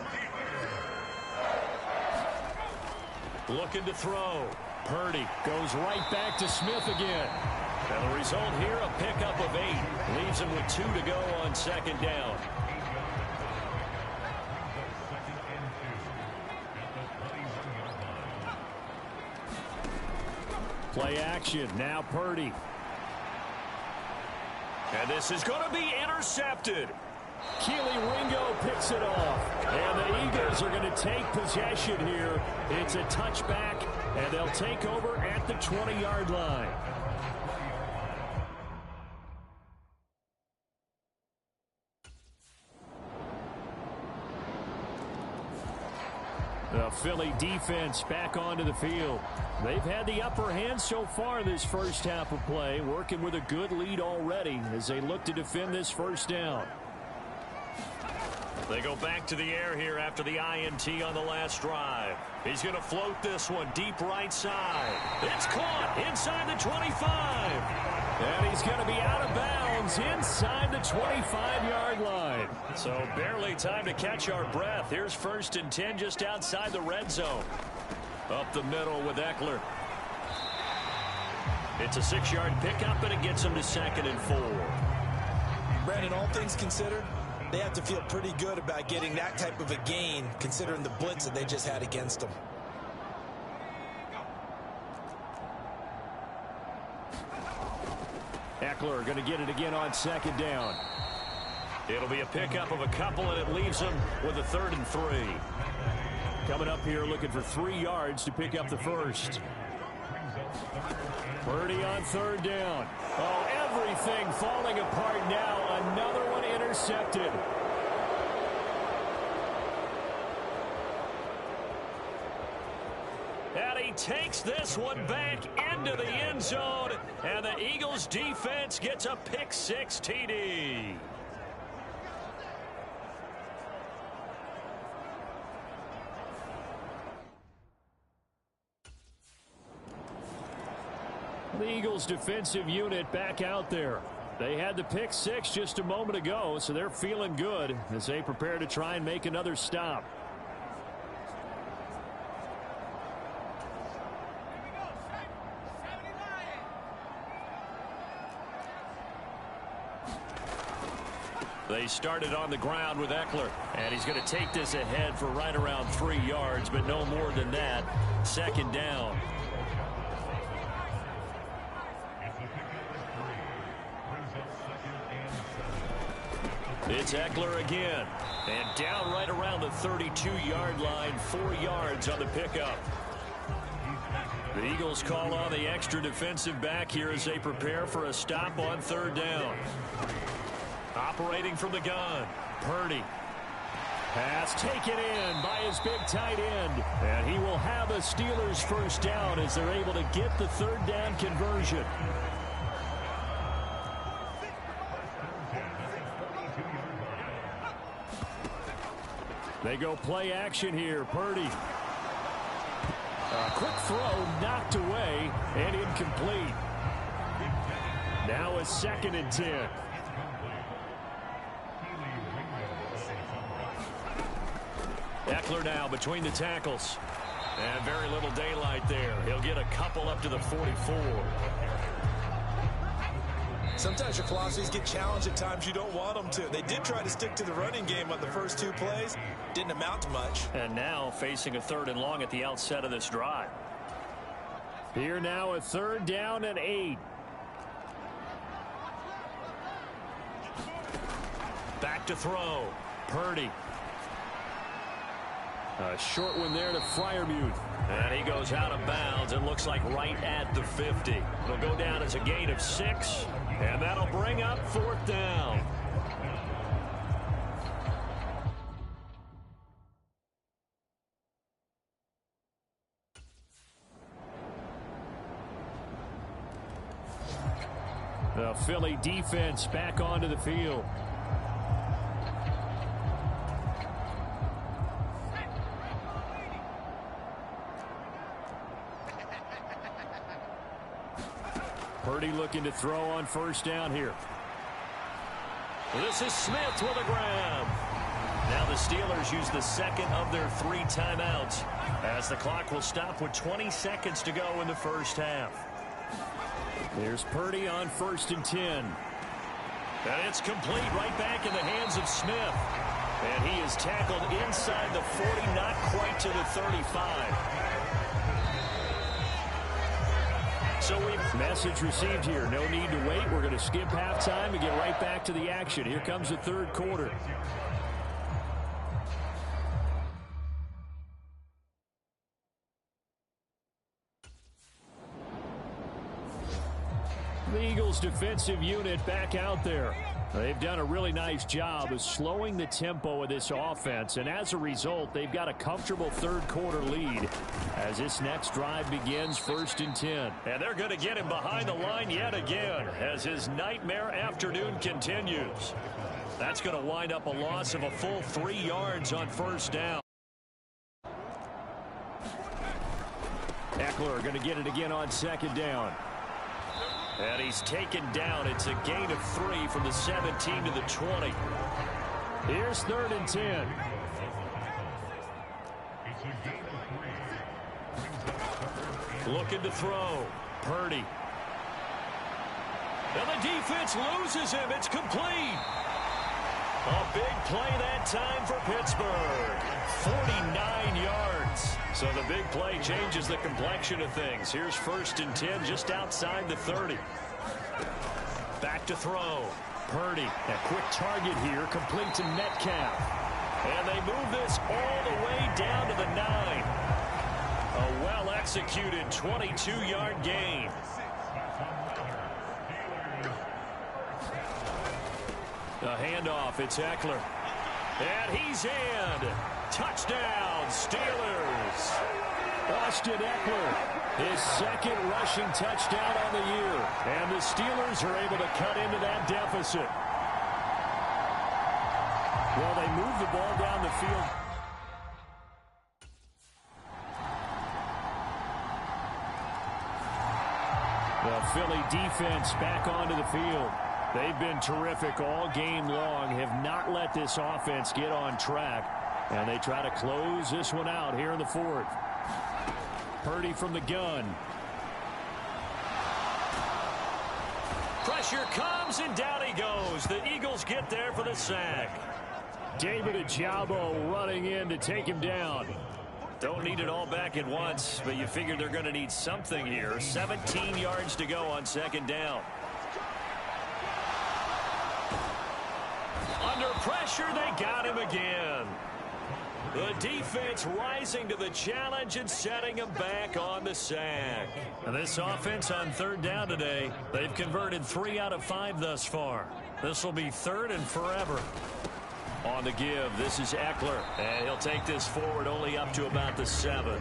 Looking to throw. Purdy goes right back to Smith again. And the result here, a pickup of 8. Leaves him with 2 to go on second down. Play action. Now Purdy. And this is going to be intercepted. Keely Ringo picks it off. And the Eagles are going to take possession here. It's a touchback, and they'll take over at the 20-yard line. The Philly defense back onto the field. They've had the upper hand so far this first half of play, working with a good lead already as they look to defend this first down. They go back to the air here after the INT on the last drive. He's going to float this one deep right side. It's caught inside the 25. And he's going to be out of bounds inside the 25-yard line. So barely time to catch our breath. Here's 1st and 10 just outside the red zone. Up the middle with Eckler. It's a 6-yard pickup, and it gets him to 2nd and 4. Brandon, all things considered, they have to feel pretty good about getting that type of a gain, considering the blitz that they just had against them. Eckler going to get it again on 2nd down. It'll be a pickup of a couple, and it leaves him with a 3rd and 3. Coming up here looking for 3 yards to pick up the first. Purdy on 3rd down. Oh, everything falling apart now. Another one intercepted. And he takes this one back into the end zone. And the Eagles defense gets a pick-6 TD. The Eagles defensive unit back out there. They had the pick-6 just a moment ago, so they're feeling good as they prepare to try and make another stop. They started on the ground with Eckler, and he's going to take this ahead for right around 3 yards, but no more than that. 2nd down. It's Eckler again, and down right around the 32-yard line, 4 yards on the pickup. The Eagles call on the extra defensive back here as they prepare for a stop on 3rd down. Operating from the gun, Purdy. Pass taken in by his big tight end, and he will have a Steelers 1st down as they're able to get the 3rd down conversion. They go play action here. Purdy. A quick throw knocked away and incomplete. Now a 2nd and 10. Eckler now between the tackles. And very little daylight there. He'll get a couple up to the 44. Sometimes your philosophies get challenged at times you don't want them to. They did try to stick to the running game on the first 2 plays. Didn't amount to much. And now facing a 3rd and long at the outset of this drive. Here now a 3rd down and 8. Back to throw. Purdy. A short one there to Freiermuth. And he goes out of bounds. It looks like right at the 50. It'll go down as a gain of 6. And that'll bring up 4th down. The Philly defense back onto the field. Purdy looking to throw on 1st down here. This is Smith with a grab. Now the Steelers use the 2nd of their 3 timeouts as the clock will stop with 20 seconds to go in the 1st half. There's Purdy on 1st and 10. And it's complete right back in the hands of Smith. And he is tackled inside the 40, not quite to the 35. So message received here. No need to wait. We're going to skip halftime and get right back to the action. Here comes the 3rd quarter. The Eagles defensive unit back out there. They've done a really nice job of slowing the tempo of this offense, and as a result, they've got a comfortable 3rd quarter lead as this next drive begins 1st and 10. And they're going to get him behind the line yet again as his nightmare afternoon continues. That's going to wind up a loss of a full 3 yards on 1st down. Eckler going to get it again on 2nd down. And he's taken down. It's a gain of 3 from the 17 to the 20. Here's 3rd and 10. Looking to throw. Purdy. And the defense loses him. It's complete. A big play that time for Pittsburgh. 49 yards. So the big play changes the complexion of things. Here's 1st and 10 just outside the 30. Back to throw. Purdy. A quick target here. Complete to Metcalf. And they move this all the way down to the 9. A well-executed 22-yard gain. A handoff. It's Eckler. And he's in. Touchdown, Steelers. Austin Eckler, his 2nd rushing touchdown on the year. And the Steelers are able to cut into that deficit. Well, they move the ball down the field. The Philly defense back onto the field. They've been terrific all game long, have not let this offense get on track. And they try to close this one out here in the 4th. Purdy from the gun. Pressure comes, and down he goes. The Eagles get there for the sack. David Ojabo running in to take him down. Don't need it all back at once, but you figure they're going to need something here. 17 yards to go on 2nd down. Under pressure, they got him again. The defense rising to the challenge and setting him back on the sack. And this offense on 3rd down today, they've converted 3 out of 5 thus far. This will be 3rd and forever. On the give, this is Eckler, and he'll take this forward only up to about the 7.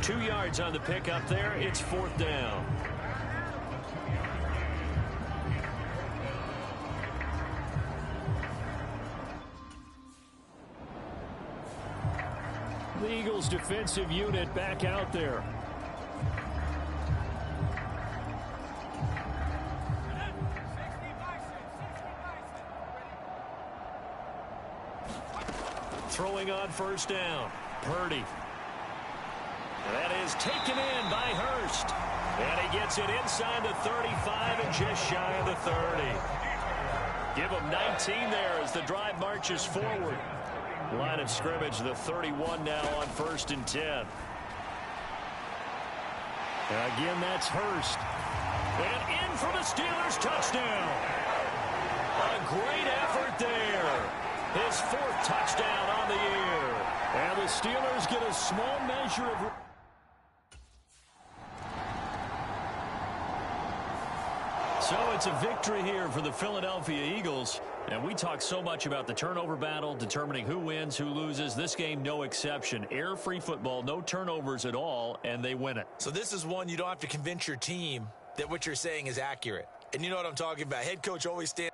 2 yards on the pickup there. It's 4th down. The Eagles defensive unit back out there. Throwing on 1st down. Purdy. That is taken in by Hurst. And he gets it inside the 35 and just shy of the 30. Give him 19 there as the drive marches forward. Line of scrimmage, the 31 now on 1st and 10. And again, that's Hurst. And in for the Steelers, touchdown. A great effort there. His 4th touchdown on the year. And the Steelers get a small measure of... So it's a victory here for the Philadelphia Eagles. And we talk so much about the turnover battle, determining who wins, who loses. This game, no exception. Error-free football, no turnovers at all, and they win it. So this is one you don't have to convince your team that what you're saying is accurate. And you know what I'm talking about. Head coach always stands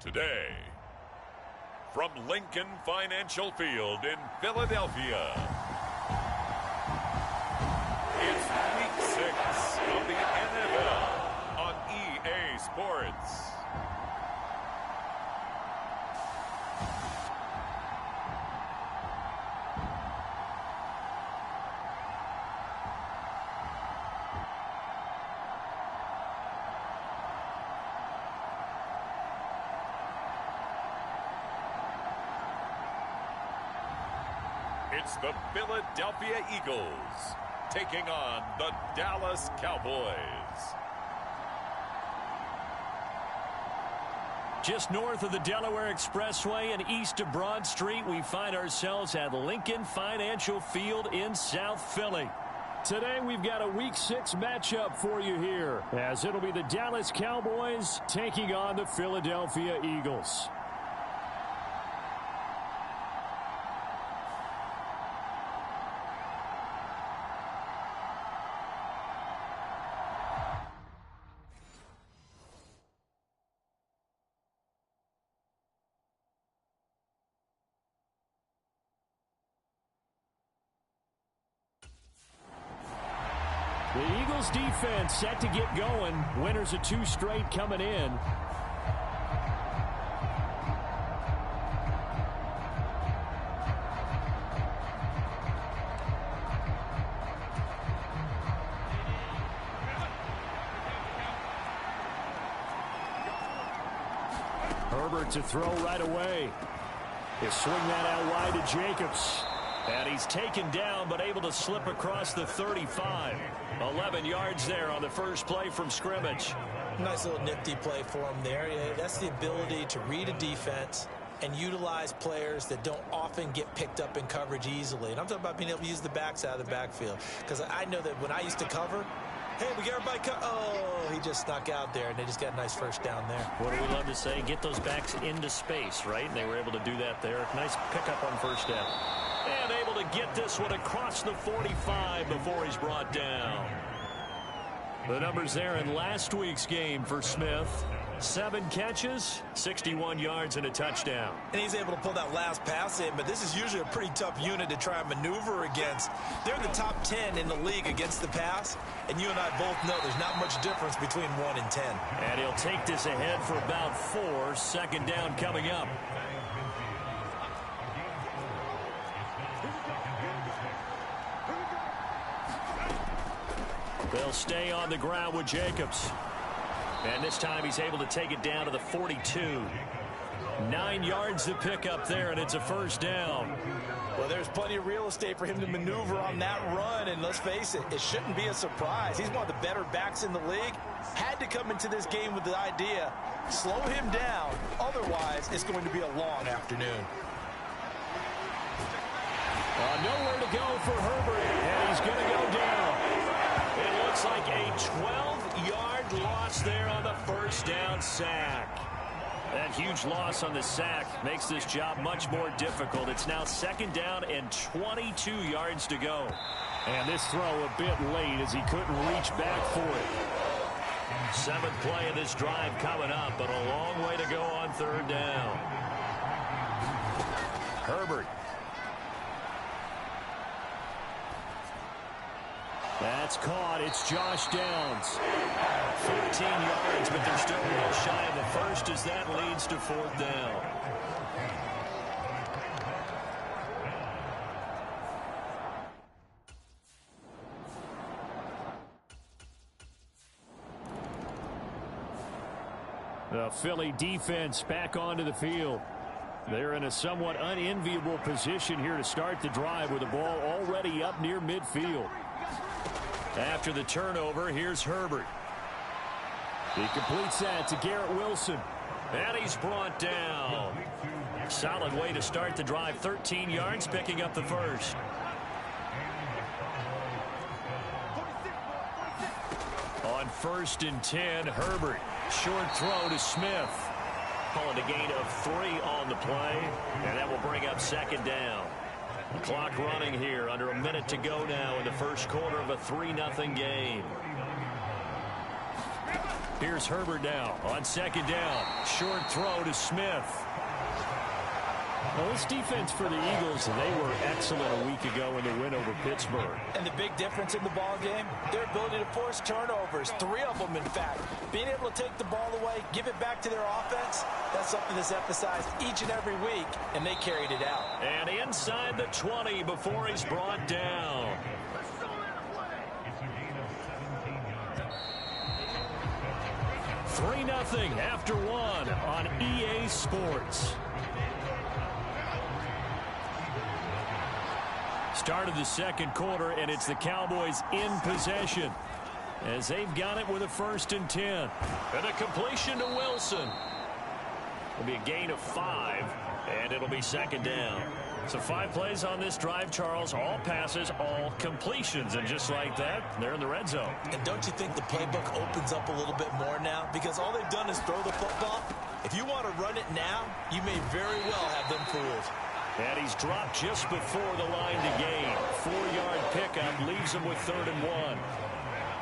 today, from Lincoln Financial Field in Philadelphia, it's Week 6 of the NFL on EA Sports. It's the Philadelphia Eagles taking on the Dallas Cowboys. Just north of the Delaware Expressway and east of Broad Street, we find ourselves at Lincoln Financial Field in South Philly. Today we've got a Week 6 matchup for you here, as it'll be the Dallas Cowboys taking on the Philadelphia Eagles. The Eagles defense set to get going. Winners of 2 straight coming in. Herbert to throw right away. He'll swing that out wide to Jacobs. And he's taken down, but able to slip across the 35. 11 yards there on the first play from scrimmage. Nice little nifty play for him there. Yeah, that's the ability to read a defense and utilize players that don't often get picked up in coverage easily. And I'm talking about being able to use the backs out of the backfield. Because I know that when I used to cover, hey, we got everybody oh, he just snuck out there, and they just got a nice first down there. What do we love to say? Get those backs into space, right? And they were able to do that there. Nice pickup on first down. And able to get this one across the 45 before he's brought down. The numbers there in last week's game for Smith. 7 catches, 61 yards, and a touchdown. And he's able to pull that last pass in, but this is usually a pretty tough unit to try and maneuver against. They're in the top 10 in the league against the pass, and you and I both know there's not much difference between 1 and 10. And he'll take this ahead for about 4. Second down coming up. They'll stay on the ground with Jacobs. And this time he's able to take it down to the 42. 9 yards to pick up there, and it's a first down. Well, there's plenty of real estate for him to maneuver on that run, and let's face it, it shouldn't be a surprise. He's one of the better backs in the league. Had to come into this game with the idea, slow him down, otherwise it's going to be a long afternoon. Nowhere to go for Herbert, and he's going to go down. It looks like a 12-yard loss there on the first down sack. That huge loss on the sack makes this job much more difficult. It's now second down and 22 yards to go. And this throw a bit late as he couldn't reach back for it. 7th play of this drive coming up, but a long way to go on third down. Herbert. That's caught. It's Josh Downs. 14 yards, but they're still a little shy of the first as that leads to 4th down. The Philly defense back onto the field. They're in a somewhat unenviable position here to start the drive with the ball already up near midfield. After the turnover, here's Herbert. He completes that to Garrett Wilson. And he's brought down. Solid way to start the drive. 13 yards, picking up the first. On 1st and 10, Herbert. Short throw to Smith. Calling a gain of 3 on the play. And that will bring up second down. The clock running here, under a minute to go now in the first quarter of a 3-0 game. Here's Herbert now on second down. Short throw to Smith. Well, this defense for the Eagles, they were excellent a week ago in the win over Pittsburgh. And the big difference in the ball game, their ability to force turnovers, 3 of them, in fact. Being able to take the ball away, give it back to their offense, that's something that's emphasized each and every week, and they carried it out. And inside the 20 before he's brought down. Three 3-0 after one on EA Sports. Start of the second quarter, and it's the Cowboys in possession as they've got it with a 1st and 10. And a completion to Wilson. It'll be a gain of 5, and it'll be 2nd down. So 5 plays on this drive, Charles. All passes, all completions. And just like that, they're in the red zone. And don't you think the playbook opens up a little bit more now? Because all they've done is throw the football. If you want to run it now, you may very well have them fooled. And he's dropped just before the line to gain. 4-yard pickup leaves him with 3rd and 1.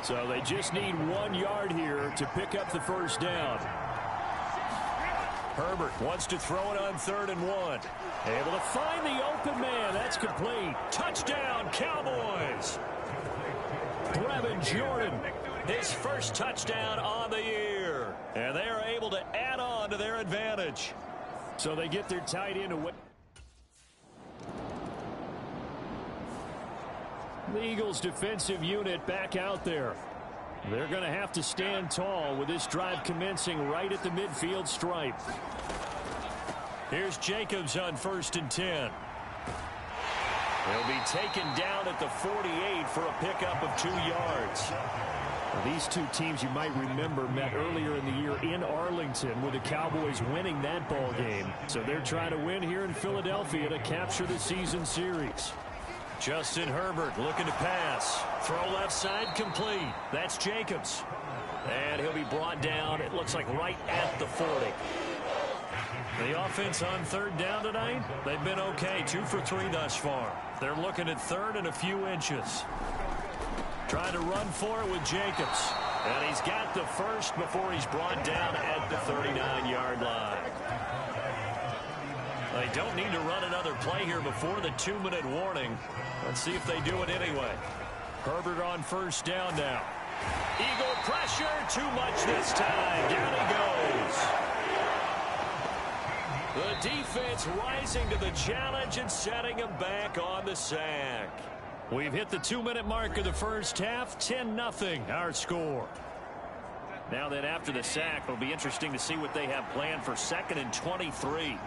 So they just need 1 yard here to pick up the 1st down. Herbert wants to throw it on 3rd and 1. Able to find the open man. That's complete. Touchdown, Cowboys. Brevin Jordan, his first touchdown on the year. And they are able to add on to their advantage. So they get their tight end away. The Eagles defensive unit back out there. They're going to have to stand tall with this drive commencing right at the midfield stripe. Here's Jacobs on 1st and 10. He'll be taken down at the 48 for a pickup of 2 yards. Well, these two teams, you might remember, met earlier in the year in Arlington with the Cowboys winning that ball game. So they're trying to win here in Philadelphia to capture the season series. Justin Herbert looking to pass. Throw left side complete. That's Jacobs. And he'll be brought down, it looks like right at the 40. The offense on 3rd down tonight, they've been okay. 2 for 3 thus far. They're looking at 3rd and a few inches. Trying to run for it with Jacobs. And he's got the first before he's brought down at the 39-yard line. They don't need to run another play here before the 2-minute warning. Let's see if they do it anyway. Herbert on 1st down now. Eagle pressure, too much this time. Down he goes. The defense rising to the challenge and setting him back on the sack. We've hit the 2-minute mark of the first half. 10-0 our score. Now then, after the sack, it'll be interesting to see what they have planned for 2nd and 23.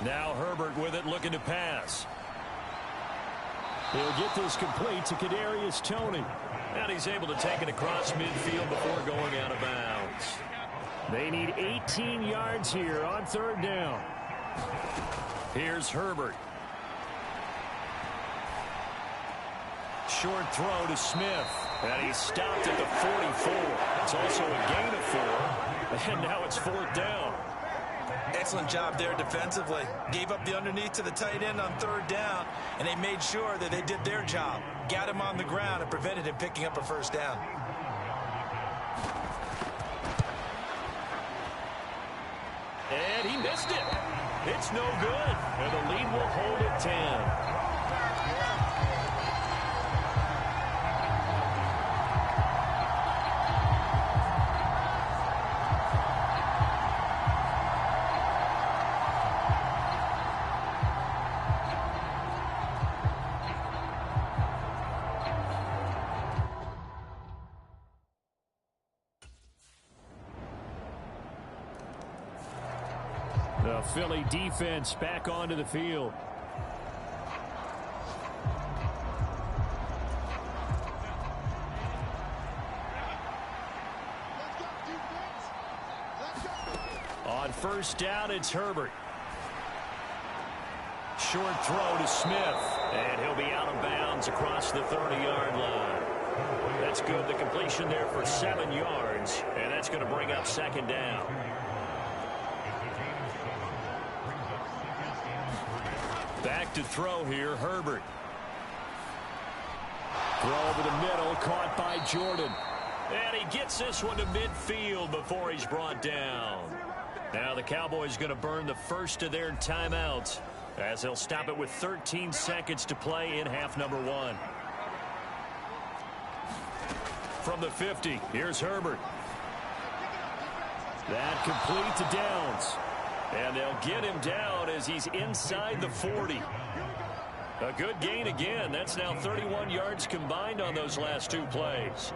Now Herbert with it, looking to pass. He'll get this complete to Kadarius Toney. And he's able to take it across midfield before going out of bounds. They need 18 yards here on 3rd down. Here's Herbert. Short throw to Smith. And he's stopped at the 44. It's also a gain of 4. And now it's 4th down. Excellent job there defensively. Gave up the underneath to the tight end on 3rd down, and they made sure that they did their job. Got him on the ground and prevented him picking up a 1st down. And he missed it. It's no good. And the lead will hold at 10. The Philly defense back onto the field. On 1st down, it's Herbert. Short throw to Smith. And he'll be out of bounds across the 30-yard line. That's good. The completion there for 7 yards. And that's going to bring up 2nd down. Back to throw here, Herbert. Throw over the middle, caught by Jordan. And he gets this one to midfield before he's brought down. Now the Cowboys going to burn the first of their timeouts as they'll stop it with 13 seconds to play in half number 1. From the 50, here's Herbert. That complete to Downs. And they'll get him down as he's inside the 40. A good gain again. That's now 31 yards combined on those last 2 plays.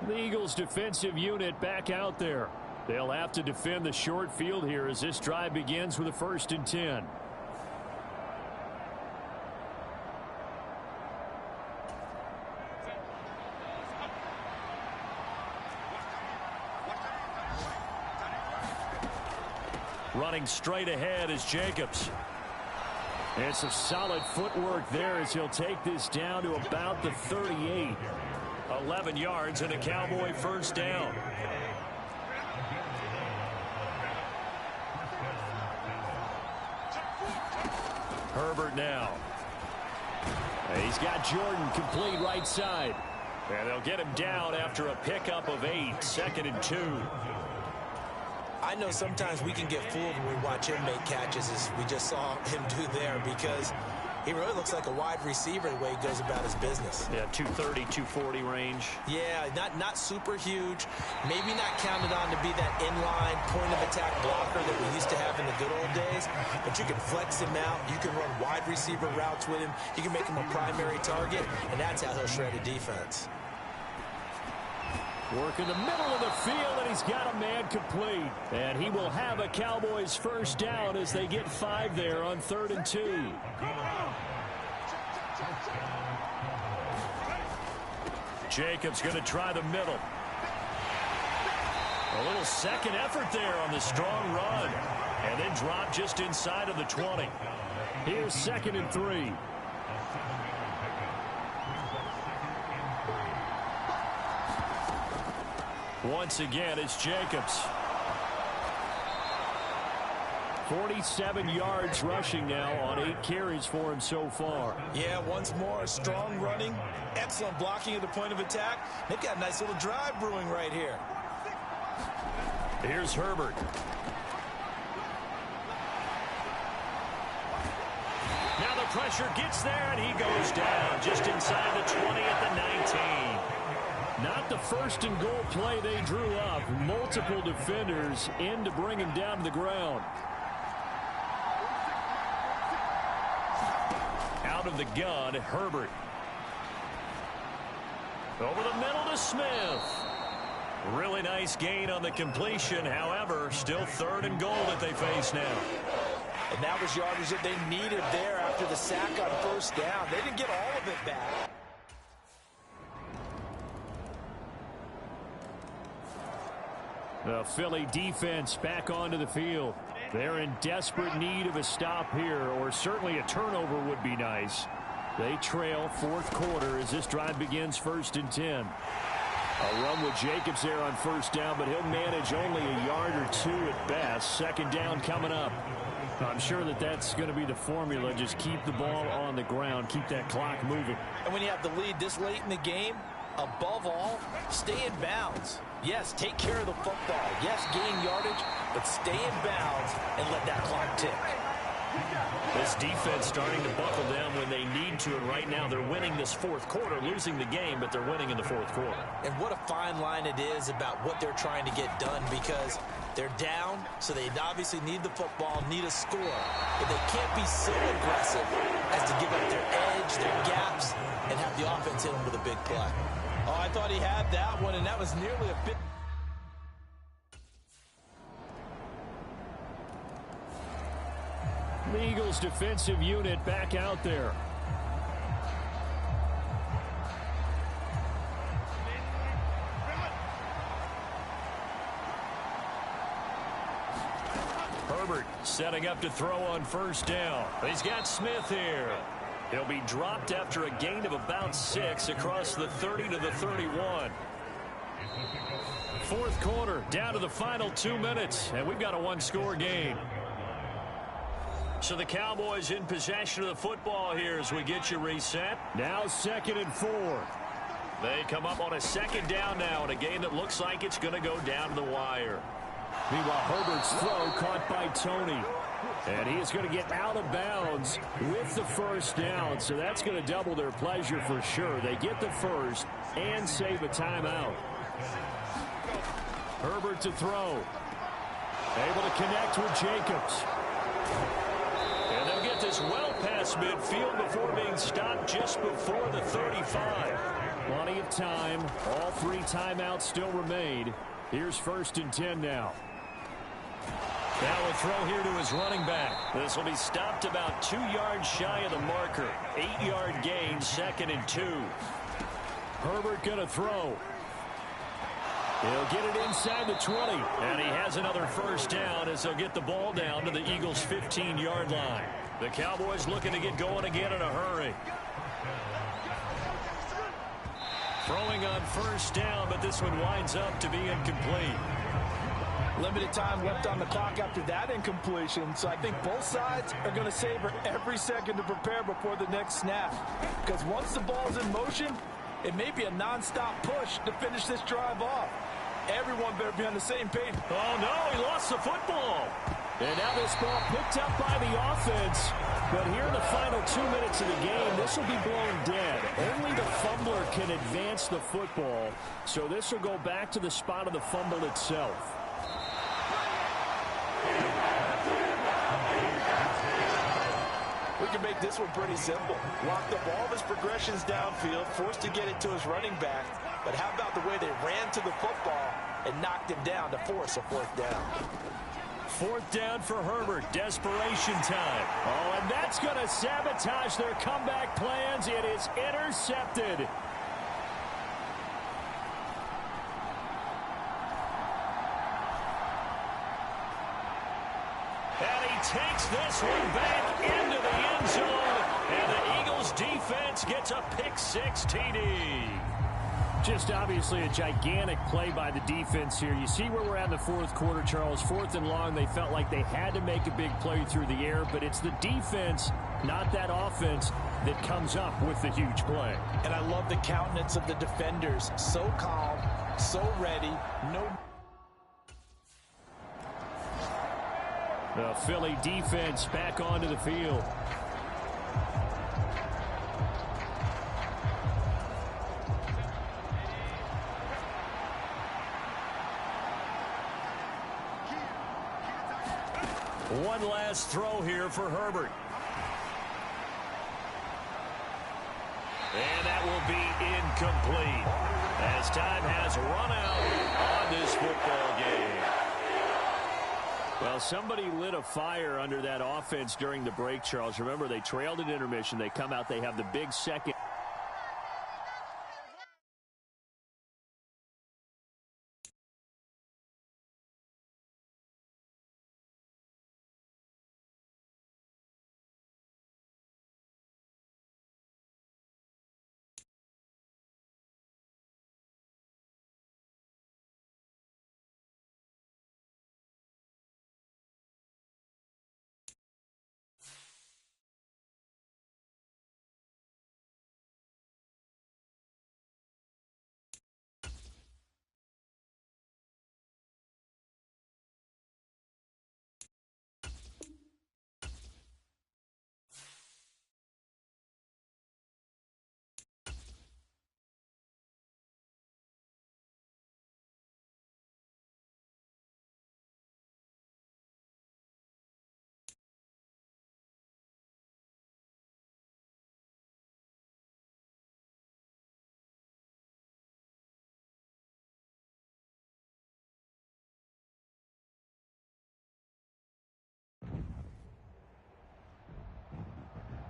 The Eagles defensive unit back out there. They'll have to defend the short field here as this drive begins with a 1st and 10. Running straight ahead is Jacobs. And some solid footwork there as he'll take this down to about the 38. 11 yards and a Cowboy first down. Herbert now. He's got Jordan complete right side. And they'll get him down after a pickup of 8. 2nd and 2. I know sometimes we can get fooled when we watch him make catches, as we just saw him do there, because he really looks like a wide receiver the way he goes about his business. Yeah, 230, 240 range. Yeah, not super huge. Maybe not counted on to be that inline point-of-attack blocker that we used to have in the good old days. But you can flex him out. You can run wide receiver routes with him. You can make him a primary target, and that's how he'll shred a defense. Work in the middle of the field, and he's got a man complete. And he will have a Cowboys first down as they get 5 there on 3rd and 2. Jacobs going to try the middle. A little second effort there on the strong run. And then drop just inside of the 20. Here's 2nd and 3. Once again, it's Jacobs. 47 yards rushing now on 8 carries for him so far. Yeah, once more, strong running, excellent blocking at the point of attack. They've got a nice little drive brewing right here. Here's Herbert. Now the pressure gets there, and he goes down just inside the 20 at the 19. Not the 1st and goal play they drew up. Multiple defenders in to bring him down to the ground. Out of the gun, Herbert. Over the middle to Smith. Really nice gain on the completion. However, still 3rd and goal that they face now. And that was yardage that they needed there after the sack on 1st down. They didn't get all of it back. The Philly defense back onto the field. They're in desperate need of a stop here, or certainly a turnover would be nice. They trail 4th quarter as this drive begins 1st and 10. A run with Jacobs there on 1st down, but he'll manage only a yard or 2 at best. 2nd down coming up. I'm sure that that's going to be the formula. Just keep the ball on the ground. Keep that clock moving. And when you have the lead this late in the game, above all, stay in bounds. Yes, take care of the football. Yes, gain yardage, but stay in bounds and let that clock tick. This defense starting to buckle down when they need to, and right now they're winning this 4th quarter, losing the game, but they're winning in the 4th quarter. And what a fine line it is about what they're trying to get done, because they're down, so they obviously need the football, need a score, but they can't be so aggressive as to give up their edge, their gaps, and have the offense hit them with a big play. Oh, I thought he had that one, and that was nearly a bit. The Eagles defensive unit back out there. Herbert setting up to throw on 1st down. He's got Smith here. He'll be dropped after a gain of about 6 across the 30 to the 31. 4th quarter, down to the final 2 minutes, and we've got a 1-score game. So the Cowboys in possession of the football here as we get you reset. Now 2nd and 4. They come up on a 2nd down now in a game that looks like it's going to go down to the wire. Meanwhile, Herbert's throw caught by Tony. And he is going to get out of bounds with the 1st down. So that's going to double their pleasure for sure. They get the 1st and save a timeout. Herbert to throw. Able to connect with Jacobs. And they'll get this well past midfield before being stopped just before the 35. Plenty of time. All 3 timeouts still remain. Here's 1st and 10 now. Now a throw here to his running back. This will be stopped about 2 yards shy of the marker. 8-yard gain, 2nd and 2. Herbert going to throw. He'll get it inside the 20. And he has another 1st down as they'll get the ball down to the Eagles' 15-yard line. The Cowboys looking to get going again in a hurry. Throwing on 1st down, but this one winds up to be incomplete. Limited time left on the clock after that incompletion, so I think both sides are going to savor every second to prepare before the next snap. Because once the ball's in motion, it may be a non-stop push to finish this drive off. Everyone better be on the same page. Oh, no, he lost the football. And now this ball picked up by the offense. But here in the final 2 minutes of the game, this will be blown dead. Only the fumbler can advance the football. So this will go back to the spot of the fumble itself. We can make this one pretty simple. Locked up all of his progressions downfield, forced to get it to his running back. But how about the way they ran to the football and knocked him down to force a 4th down? 4th down for Herbert. Desperation time. Oh, and that's going to sabotage their comeback plans. It is intercepted. And he takes this one back into the end zone. And the Eagles defense gets a pick-6 TD. Just obviously a gigantic play by the defense here. You see where we're at in the 4th quarter, Charles. 4th and long, they felt like they had to make a big play through the air, but it's the defense, not that offense, that comes up with the huge play. And I love the countenance of the defenders. So calm, so ready. The Philly defense back onto the field. One last throw here for Herbert. And that will be incomplete as time has run out on this football game. Well, somebody lit a fire under that offense during the break, Charles. Remember, they trailed at intermission. They come out, they have the big second.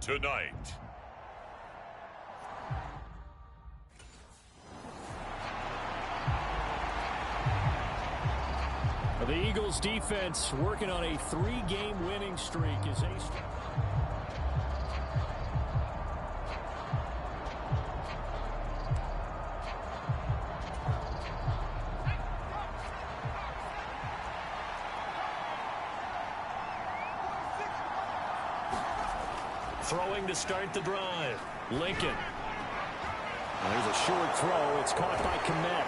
Tonight, the Eagles defense working on a 3-game winning streak as they Throwing to start the drive. Lincoln. And there's a short throw. It's caught by Kmet.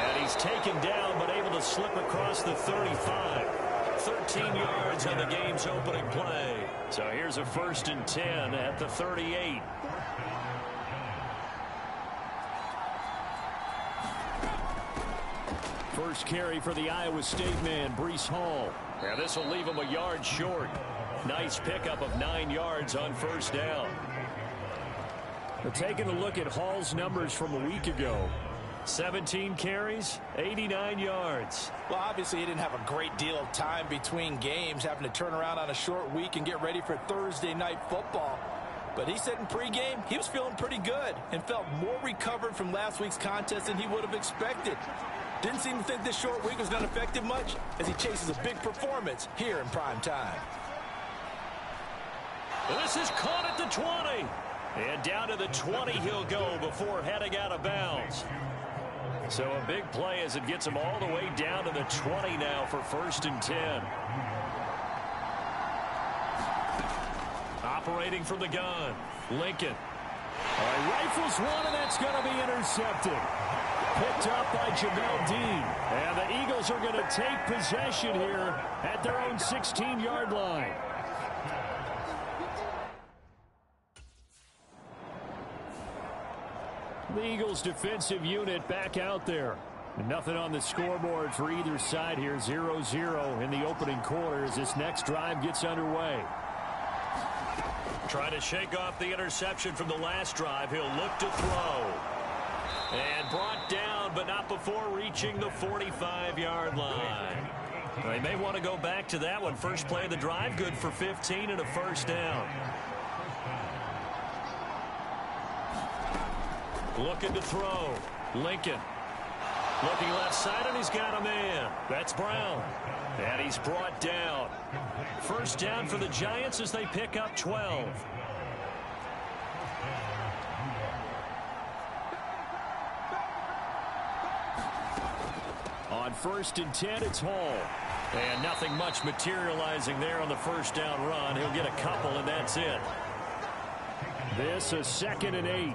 And he's taken down, but able to slip across the 35. 13 yards on the game's opening play. So here's a 1st and 10 at the 38. First carry for the Iowa State man, Breece Hall. And this will leave him a yard short. Nice pickup of 9 yards on 1st down. But taking a look at Hall's numbers from a week ago. 17 carries, 89 yards. Well, obviously he didn't have a great deal of time between games, having to turn around on a short week and get ready for Thursday night football. But he said in pregame he was feeling pretty good and felt more recovered from last week's contest than he would have expected. Didn't seem to think this short week was going to affect him much as he chases a big performance here in prime time. This is caught at the 20. And down to the 20 he'll go before heading out of bounds. So a big play as it gets him all the way down to the 20 now for 1st and 10. Operating from the gun, Lincoln. Rifles one, and that's going to be intercepted. Picked up by Jamel Dean. And the Eagles are going to take possession here at their own 16-yard line. The Eagles defensive unit back out there. Nothing on the scoreboard for either side here. 0-0 in the opening quarter as this next drive gets underway. Trying to shake off the interception from the last drive. He'll look to throw. And brought down, but not before reaching the 45-yard line. They may want to go back to that one. First play of the drive, good for 15 and a 1st down. Looking to throw. Lincoln. Looking left side, and he's got a man. That's Brown. And he's brought down. 1st down for the Giants as they pick up 12. On 1st and 10, it's Hall. And nothing much materializing there on the 1st down run. He'll get a couple, and that's it. This is 2nd and 8.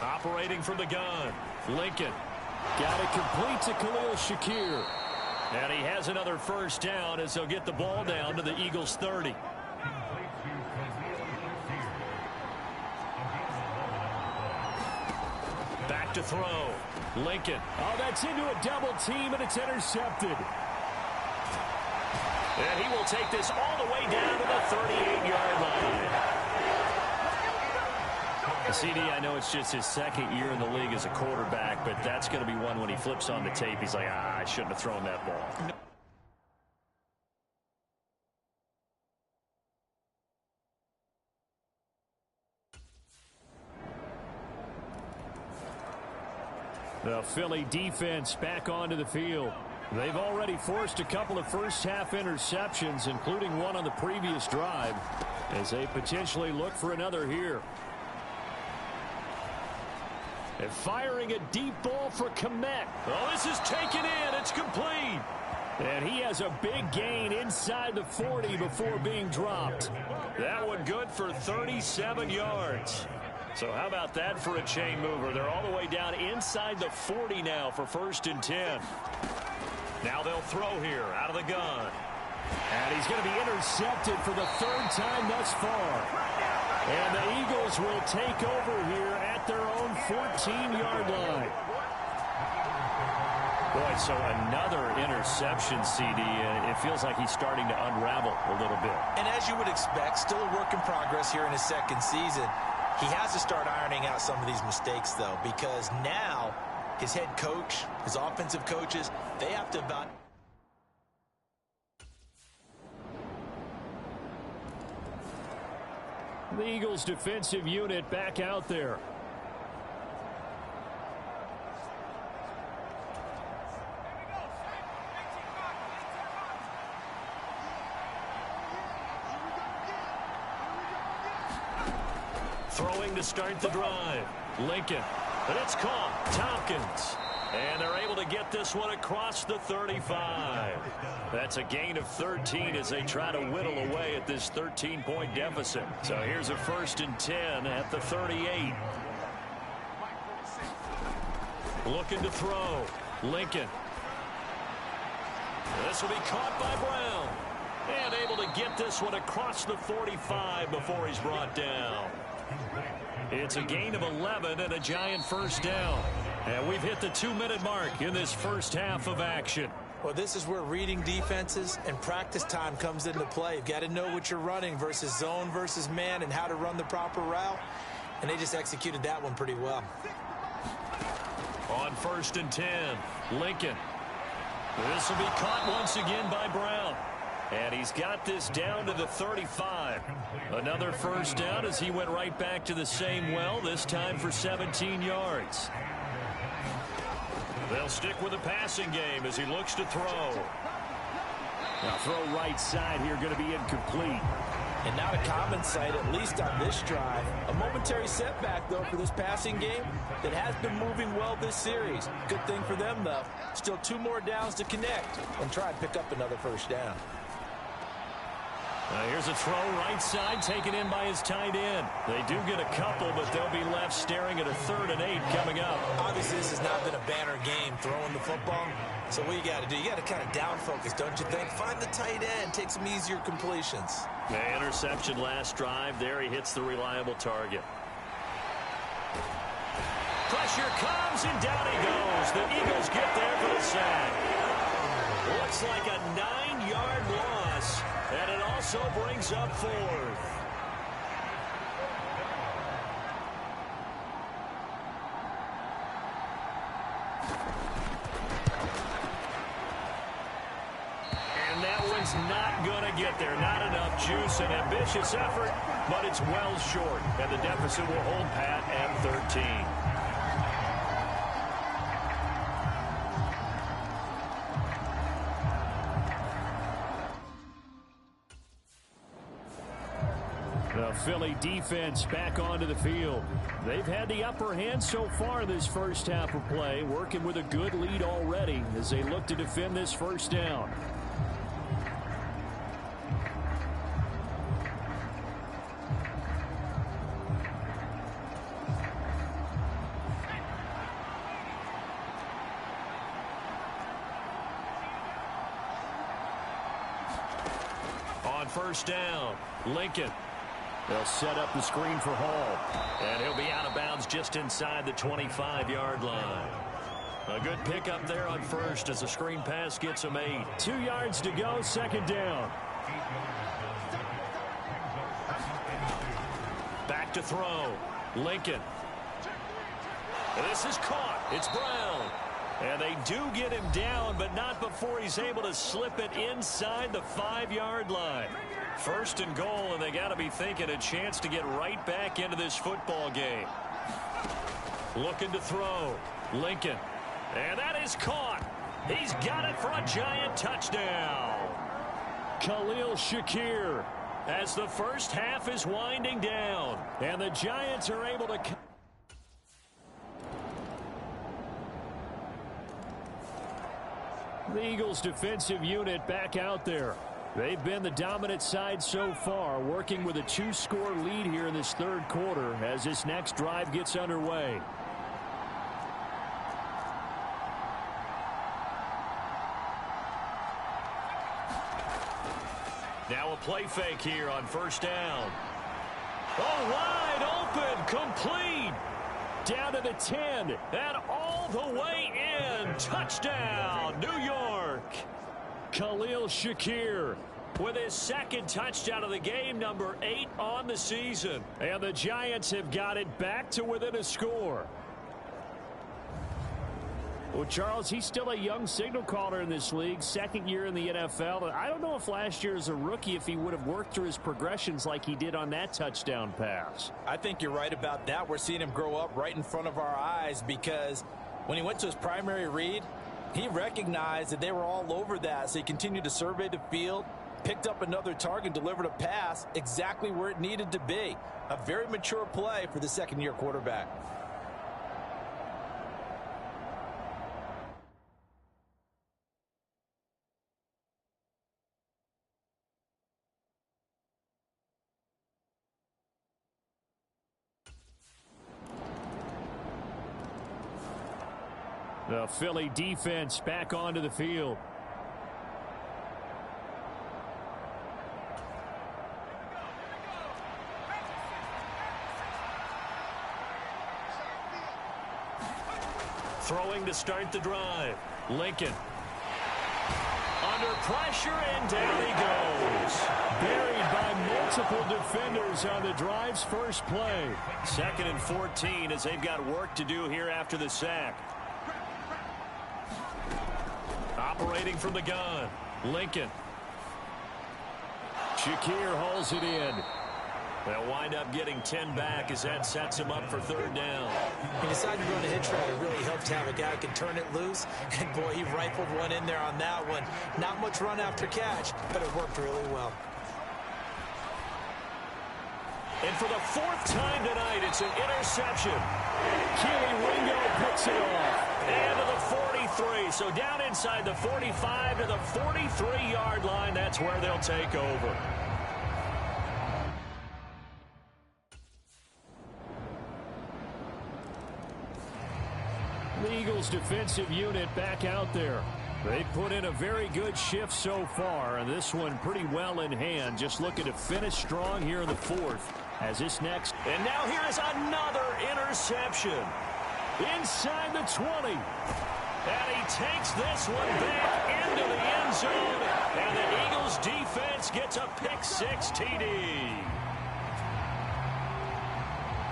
Operating from the gun, Lincoln. Got it complete to Khalil Shakir. And he has another 1st down as they'll get the ball down to the Eagles' 30. Back to throw. Lincoln. Oh, that's into a double team, and it's intercepted. And he will take this all the way down to the 38-yard line. CD, I know it's just his 2nd year in the league as a quarterback, but that's going to be one when he flips on the tape. He's like, I shouldn't have thrown that ball. The Philly defense back onto the field. They've already forced a couple of first-half interceptions, including one on the previous drive, as they potentially look for another here. And firing a deep ball for Kmet. Oh, this is taken in. It's complete. And he has a big gain inside the 40 before being dropped. That one good for 37 yards. So how about that for a chain mover? They're all the way down inside the 40 now for 1st and 10. Now they'll throw here out of the gun. And he's going to be intercepted for the 3rd time thus far. And the Eagles will take over here at their own 14-yard line. Boy, so another interception, CD. It feels like he's starting to unravel a little bit. And as you would expect, still a work in progress here in his 2nd season. He has to start ironing out some of these mistakes, though, because now his head coach, his offensive coaches, they have to evaluate. The Eagles defensive unit back out there. Throwing to start the drive. Lincoln. But it's caught. Tompkins. And they're able to get this one across the 35. That's a gain of 13 as they try to whittle away at this 13-point deficit. So here's a 1st and 10 at the 38. Looking to throw. Lincoln. This will be caught by Brown. And able to get this one across the 45 before he's brought down. It's a gain of 11 and a Giant 1st down. And we've hit the 2-minute mark in this first half of action. Well, this is where reading defenses and practice time comes into play. You've got to know what you're running versus zone versus man and how to run the proper route. And they just executed that one pretty well. On 1st and 10, Lincoln. This will be caught once again by Brown. And he's got this down to the 35. Another 1st down as he went right back to the same well, this time for 17 yards. They'll stick with the passing game as he looks to throw. Now throw right side here, going to be incomplete. And not a common sight, at least on this drive. A momentary setback, though, for this passing game that has been moving well this series. Good thing for them, though. Still 2 more downs to connect and try and pick up another 1st down. Here's a throw right side taken in by his tight end. They do get a couple, but they'll be left staring at a 3rd and 8 coming up. Obviously, this has not been a banner game throwing the football. So what you got to do, you got to kind of down focus, don't you think? Find the tight end, take some easier completions. The interception last drive. There he hits the reliable target. Pressure comes, and down he goes. The Eagles get there for the sack. Looks like a 9-yard loss, and it also brings up 4th. And that one's not going to get there. Not enough juice. An ambitious effort, but it's well short. And the deficit will hold pat at 13. The Philly defense back onto the field. They've had the upper hand so far this first half of play, working with a good lead already as they look to defend this 1st down. On 1st down, Lincoln. They'll set up the screen for Hall. And he'll be out of bounds just inside the 25-yard line. A good pickup there on 1st as the screen pass gets him 8. 2 yards to go, 2nd down. Back to throw. Lincoln. This is caught. It's Brown. And they do get him down, but not before he's able to slip it inside the 5-yard line. 1st and goal, and they got to be thinking a chance to get right back into this football game. Looking to throw. Lincoln. And that is caught. He's got it for a Giant touchdown. Khalil Shakir as the first half is winding down. And the Giants are able to... The Eagles defensive unit back out there. They've been the dominant side so far, working with a 2-score lead here in this 3rd quarter as this next drive gets underway. Now a play fake here on 1st down. Oh, wide open, complete. Down to the 10, and all the way in. Touchdown, New York. Khalil Shakir with his 2nd touchdown of the game, number 8 on the season. And the Giants have got it back to within a score. Well, Charles, he's still a young signal caller in this league, 2nd year in the NFL. I don't know if last year as a rookie if he would have worked through his progressions like he did on that touchdown pass. I think you're right about that. We're seeing him grow up right in front of our eyes because when he went to his primary read, he recognized that they were all over that, so he continued to survey the field, picked up another target, delivered a pass exactly where it needed to be. A very mature play for the 2nd-year quarterback. The Philly defense back onto the field. Throwing to start the drive. Lincoln. Under pressure, and down he goes. Buried by multiple defenders on the drive's first play. 2nd and 14 as they've got work to do here after the sack. Operating from the gun. Lincoln. Shakir hauls it in. They'll wind up getting 10 back as that sets him up for 3rd down. He decided to run a hitch route. It really helped to have a guy who can turn it loose. And, boy, he rifled one in there on that one. Not much run after catch, but it worked really well. And for the 4th time tonight, it's an interception. Keely Ringo picks it off. And to the 43. So down inside the 45 to the 43-yard line. That's where they'll take over. The Eagles defensive unit back out there. They put in a very good shift so far, and this one pretty well in hand. Just looking to finish strong here in the 4th as this next. And now here is another interception. Inside the 20. And he takes this one back into the end zone. And the Eagles defense gets a pick-6 TD.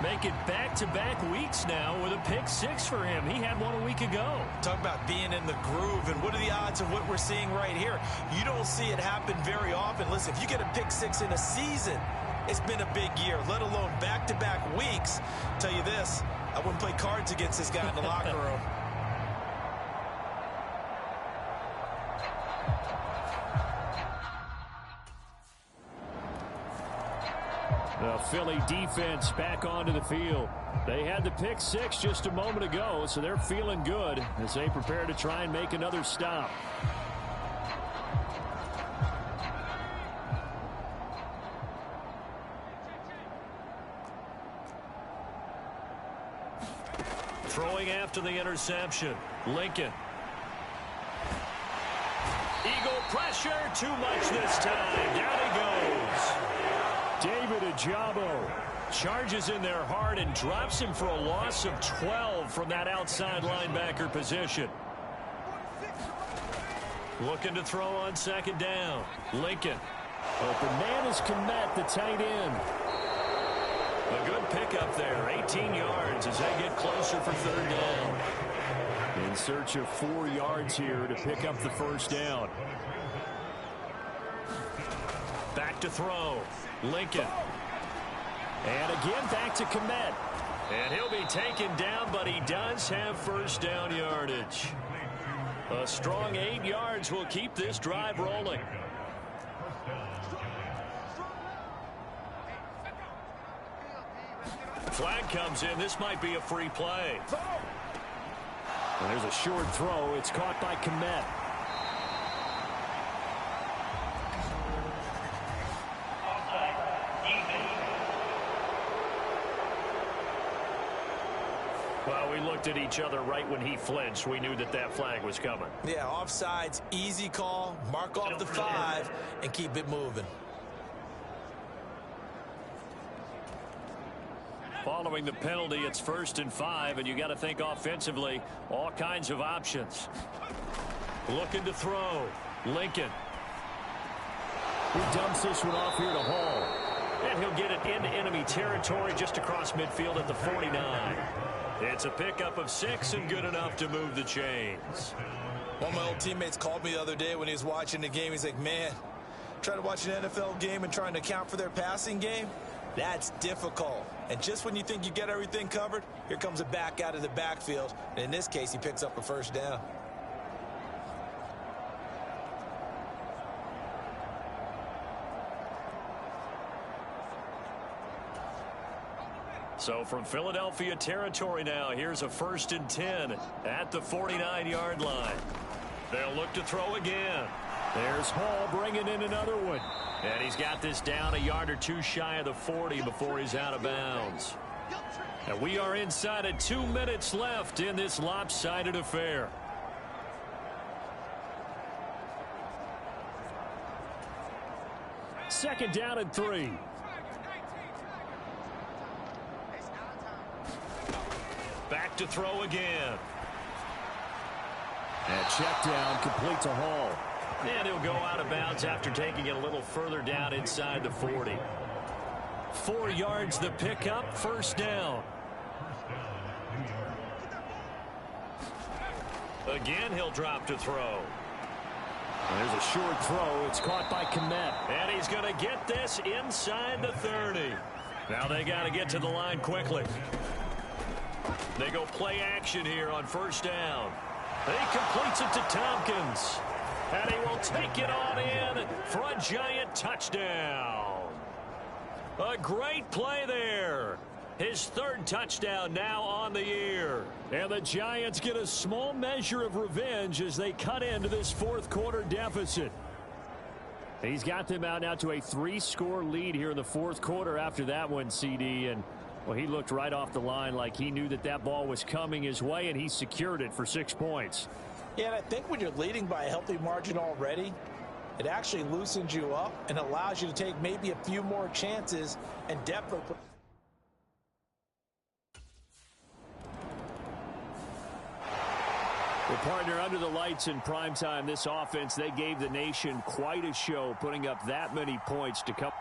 Make it back-to-back weeks now with a pick-6 for him. He had one a week ago. Talk about being in the groove, and what are the odds of what we're seeing right here? You don't see it happen very often. Listen, if you get a pick-6 in a season, it's been a big year, let alone back-to-back weeks. Tell you this, I wouldn't play cards against this guy in the locker room. The Philly defense back onto the field. They had the pick-6 just a moment ago, so they're feeling good as they prepare to try and make another stop. Throwing after the interception. Lincoln. Eagle pressure, too much this time. Down he goes. David Ajabo charges in there hard and drops him for a loss of 12 from that outside linebacker position. Looking to throw on 2nd down. Lincoln. Open man is Kmet, the tight end. A good pickup there, 18 yards as they get closer for 3rd down. In search of 4 yards here to pick up the 1st down. Back to throw. Lincoln. And again back to Kmet. And he'll be taken down, but he does have 1st down yardage. A strong 8 yards will keep this drive rolling. Flag comes in. This might be a free play. And there's a short throw. It's caught by Kmet. Well, we looked at each other right when he flinched. We knew that that flag was coming. Yeah, offsides, easy call, mark off the 5, and keep it moving. Following the penalty, it's 1st and 5, and you got to think offensively, all kinds of options. Looking to throw. Lincoln. He dumps this one off here to Hall. And he'll get it into enemy territory just across midfield at the 49. It's a pickup of 6 and good enough to move the chains. One of my old teammates called me the other day when he was watching the game. He's like, man, trying to watch an NFL game and trying to account for their passing game, that's difficult. And just when you think you get everything covered, here comes a back out of the backfield. And in this case, he picks up a 1st down. So from Philadelphia territory now, here's a 1st and 10 at the 49-yard line. They'll look to throw again. There's Hall bringing in another one. And he's got this down a yard or two shy of the 40 before he's out of bounds. And we are inside of 2 minutes left in this lopsided affair. Second down and 3. Back to throw again. And check down, complete to Hall. And he'll go out of bounds after taking it a little further down inside the 40. 4 yards the pickup, first down. Again, he'll drop to throw. There's a short throw. It's caught by Kmet. And he's going to get this inside the 30. Now they got to get to the line quickly. They go play action here on first down. He completes it to Tompkins. And he will take it on in for a giant touchdown. A great play there. His 3rd touchdown now on the year. And the Giants get a small measure of revenge as they cut into this 4th quarter deficit. He's got them out now to a 3-score lead here in the 4th quarter after that one, CD. And, well, he looked right off the line like he knew that that ball was coming his way, and he secured it for 6 points. Yeah, and I think when you're leading by a healthy margin already, it actually loosens you up and allows you to take maybe a few more chances and definitely. Well, partner, under the lights in primetime, this offense, they gave the nation quite a show, putting up that many points to come.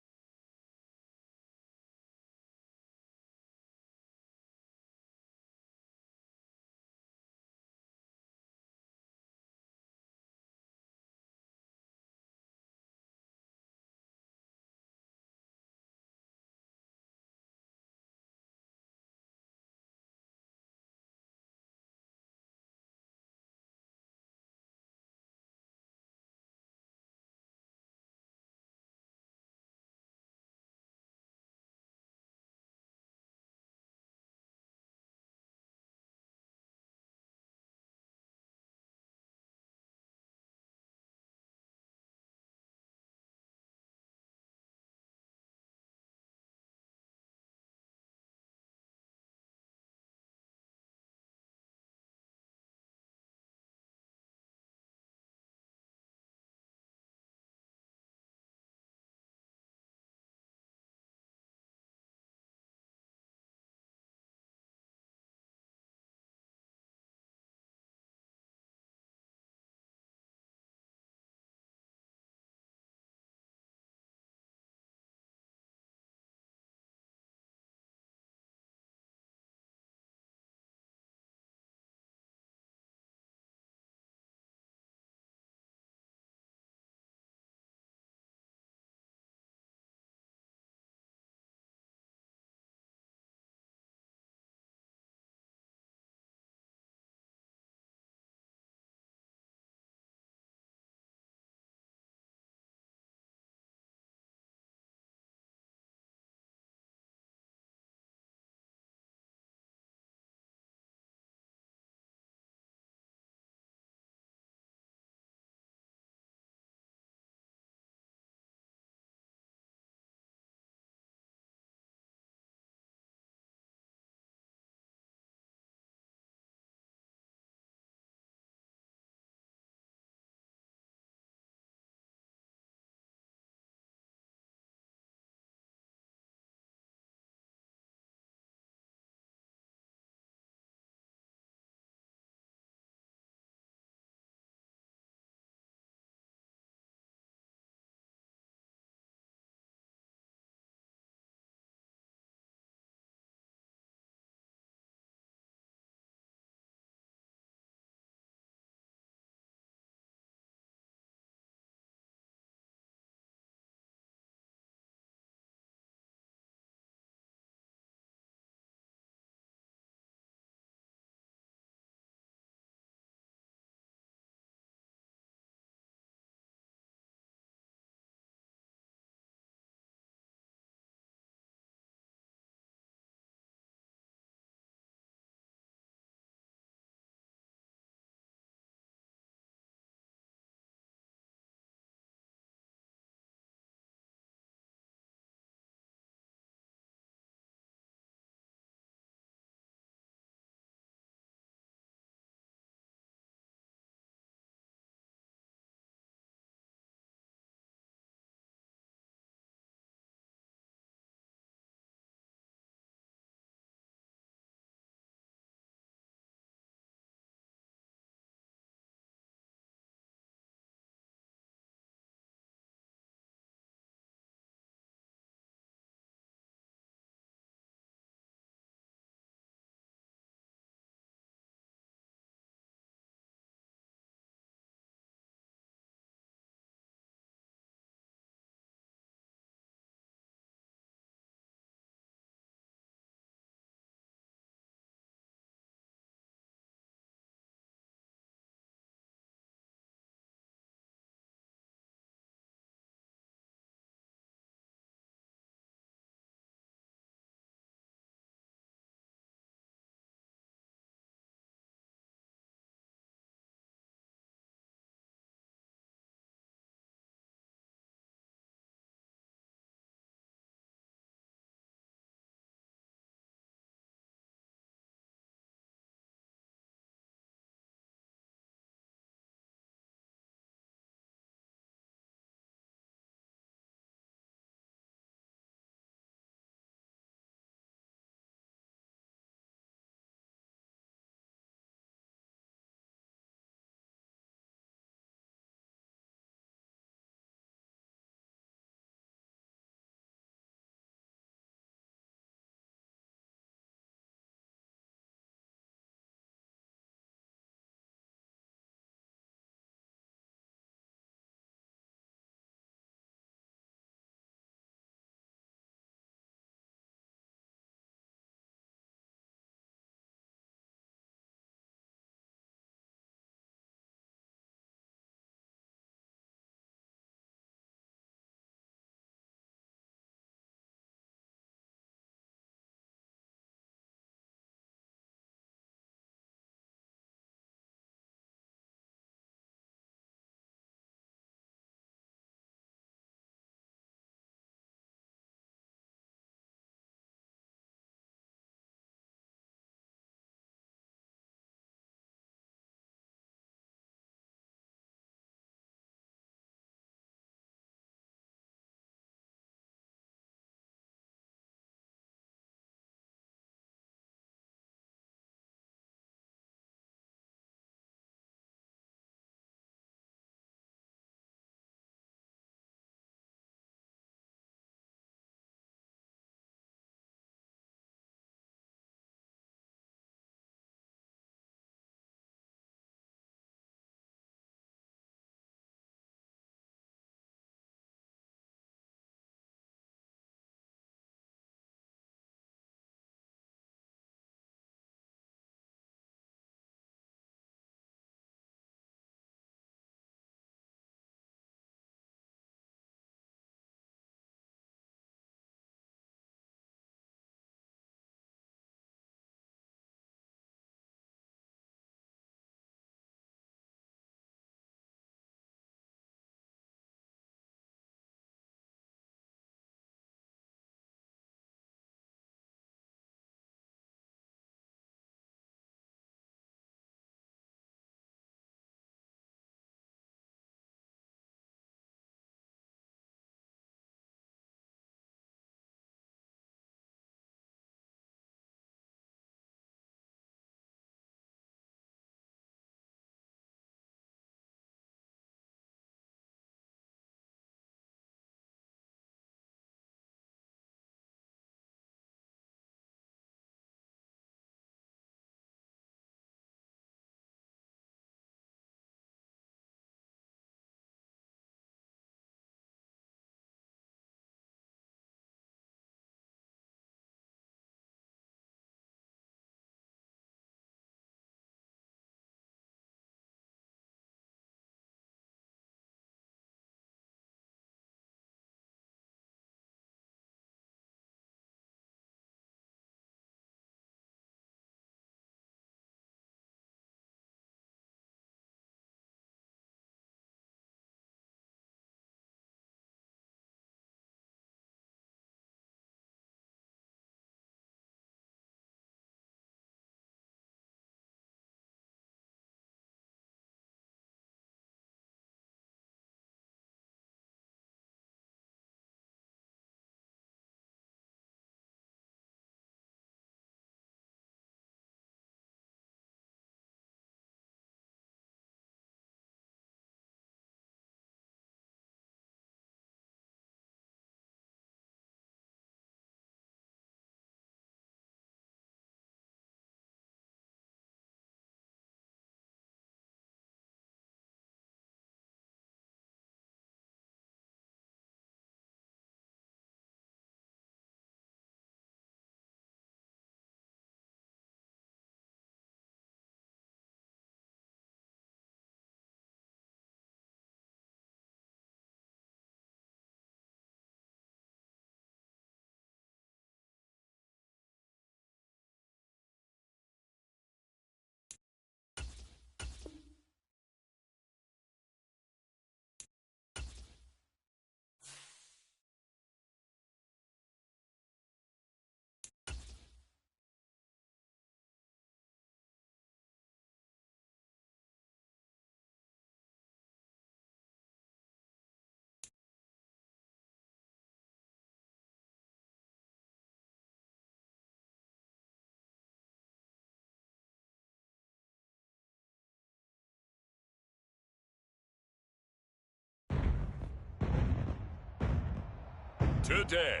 today.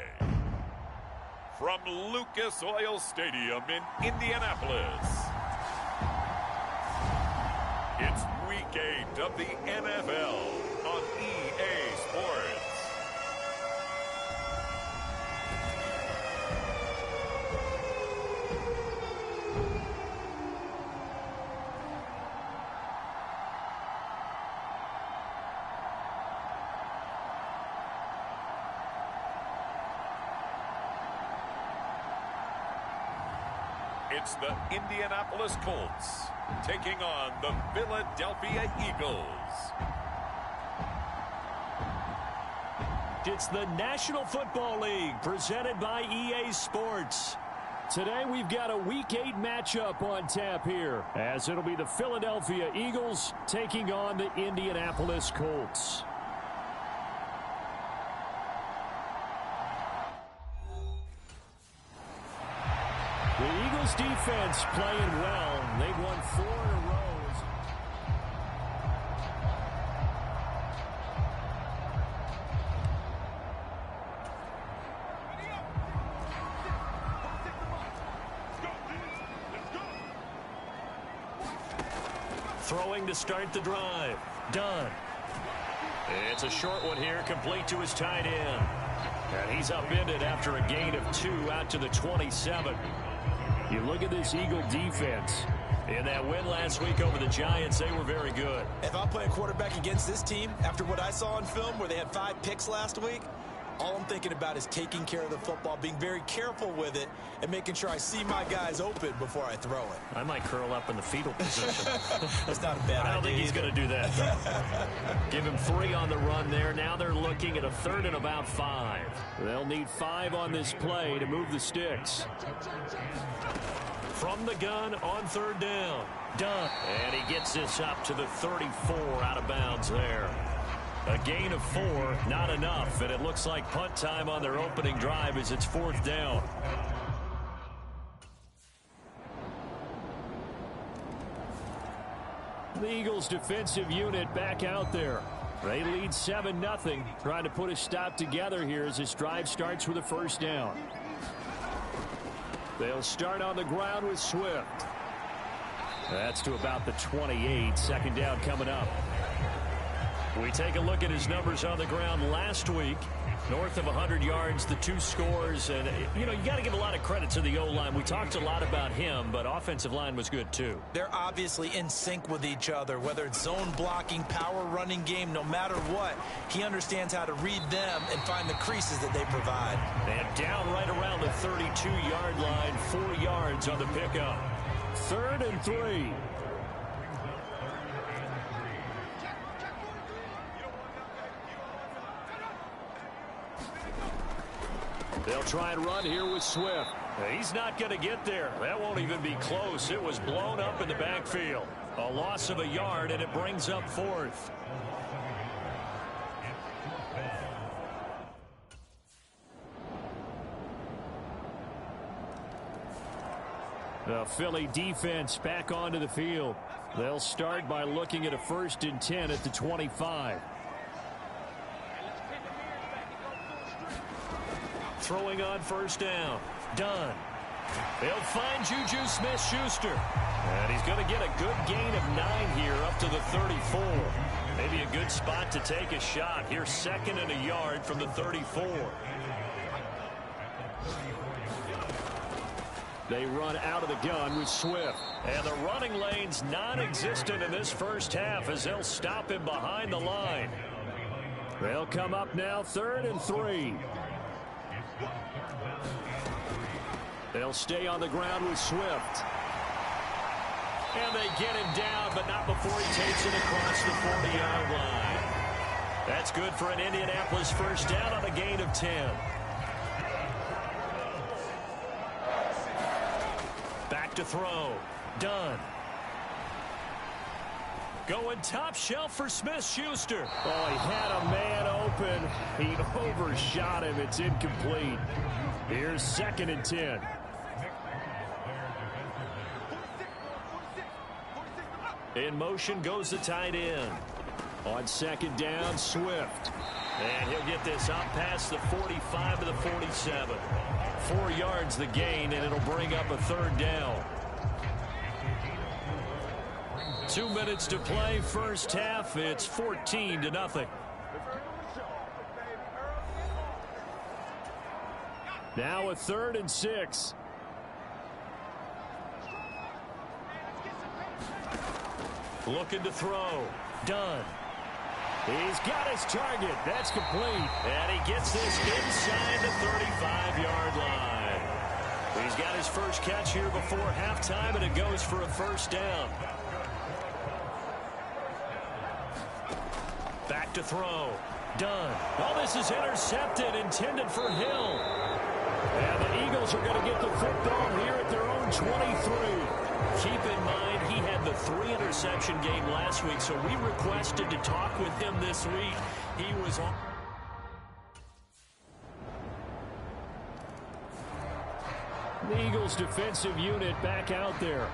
From Lucas Oil Stadium in Indianapolis, it's Week 8 of the NFL on EA Sports. It's the Indianapolis Colts taking on the Philadelphia Eagles. It's the National Football League presented by EA Sports. Today we've got a Week 8 matchup on tap here, as it'll be the Philadelphia Eagles taking on the Indianapolis Colts. The Eagles defense playing well. They've won 4 in a row. Throwing to start the drive. Done. It's a short one here, complete to his tight end. And he's upended after a gain of 2 out to the 27. You look at this Eagle defense. In that win last week over the Giants, they were very good. If I'm playing quarterback against this team, after what I saw on film where they had 5 picks last week, all I'm thinking about is taking care of the football, being very careful with it, and making sure I see my guys open before I throw it. I might curl up in the fetal position. That's not a bad idea. I don't think he's going to do that. Give him 3 on the run there. Now they're looking at a 3rd and about 5. They'll need 5 on this play to move the sticks. From the gun on 3rd down. Done. And he gets this up to the 34 out of bounds there. A gain of 4, not enough, and it looks like punt time on their opening drive as it's 4th down. The Eagles defensive unit back out there. They lead 7-0, trying to put a stop together here as this drive starts with a 1st down. They'll start on the ground with Swift. That's to about the 28, 2nd down coming up. We take a look at his numbers on the ground last week. North of 100 yards, the 2 scores. And, you know, you got to give a lot of credit to the O-line. We talked a lot about him, but offensive line was good, too. They're obviously in sync with each other, whether it's zone blocking, power running game, no matter what. He understands how to read them and find the creases that they provide. And down right around the 32-yard line, 4 yards on the pickup. 3rd and 3. They'll try and run here with Swift. He's not going to get there. That won't even be close. It was blown up in the backfield. A loss of a yard, and it brings up 4th. The Philly defense back onto the field. They'll start by looking at a 1st and 10 at the 25. Throwing on 1st down. Done. They'll find Juju Smith-Schuster. And he's going to get a good gain of 9 here up to the 34. Maybe a good spot to take a shot. Here's 2nd and a yard from the 34. They run out of the gun with Swift. And the running lane's non-existent in this first half as they'll stop him behind the line. They'll come up now 3rd and 3. They'll stay on the ground with Swift. And they get him down, but not before he takes it across the 40-yard line. That's good for an Indianapolis 1st down on a gain of 10. Back to throw. Done. Going top shelf for Smith-Schuster. Oh, he had a man open. He overshot him. It's incomplete. Here's 2nd and 10. In motion goes the tight end. On 2nd down, Swift. And he'll get this up past the 45 to the 47. 4 yards the gain, and it'll bring up a third down. 2 minutes to play, first half. It's 14-0. Now a 3rd and 6. Looking to throw. Done. He's got his target. That's complete. And he gets this inside the 35-yard line. He's got his first catch here before halftime, and it goes for a first down. Back to throw. Done. Oh, this is intercepted, intended for Hill. And the Eagles are going to get the football here at their own 23. Keep in mind, he had the 3-interception game last week, so we requested to talk with him this week. He was on. The Eagles defensive unit back out there.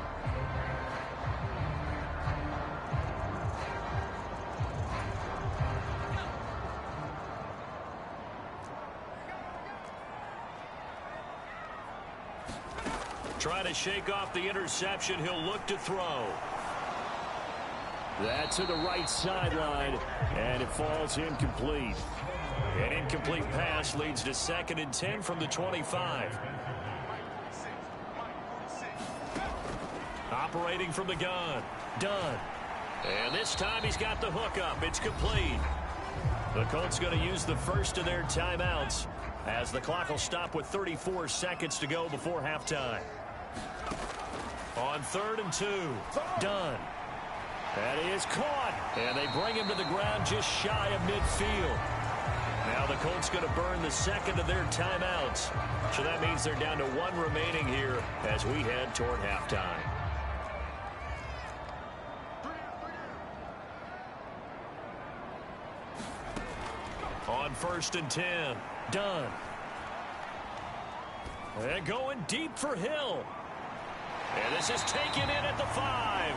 Trying to shake off the interception. He'll look to throw. That's to the right sideline, and it falls incomplete. An incomplete pass leads to 2nd and 10 from the 25. Operating from the gun. Done. And this time he's got the hook up. It's complete. The Colts going to use the first of their timeouts as the clock will stop with 34 seconds to go before halftime. On 3rd and 2. Done. That is caught. And they bring him to the ground just shy of midfield. Now the Colts going to burn the second of their timeouts. So that means they're down to 1 remaining here as we head toward halftime. On 1st and 10. Done. And going deep for Hill. And this is taken in at the 5.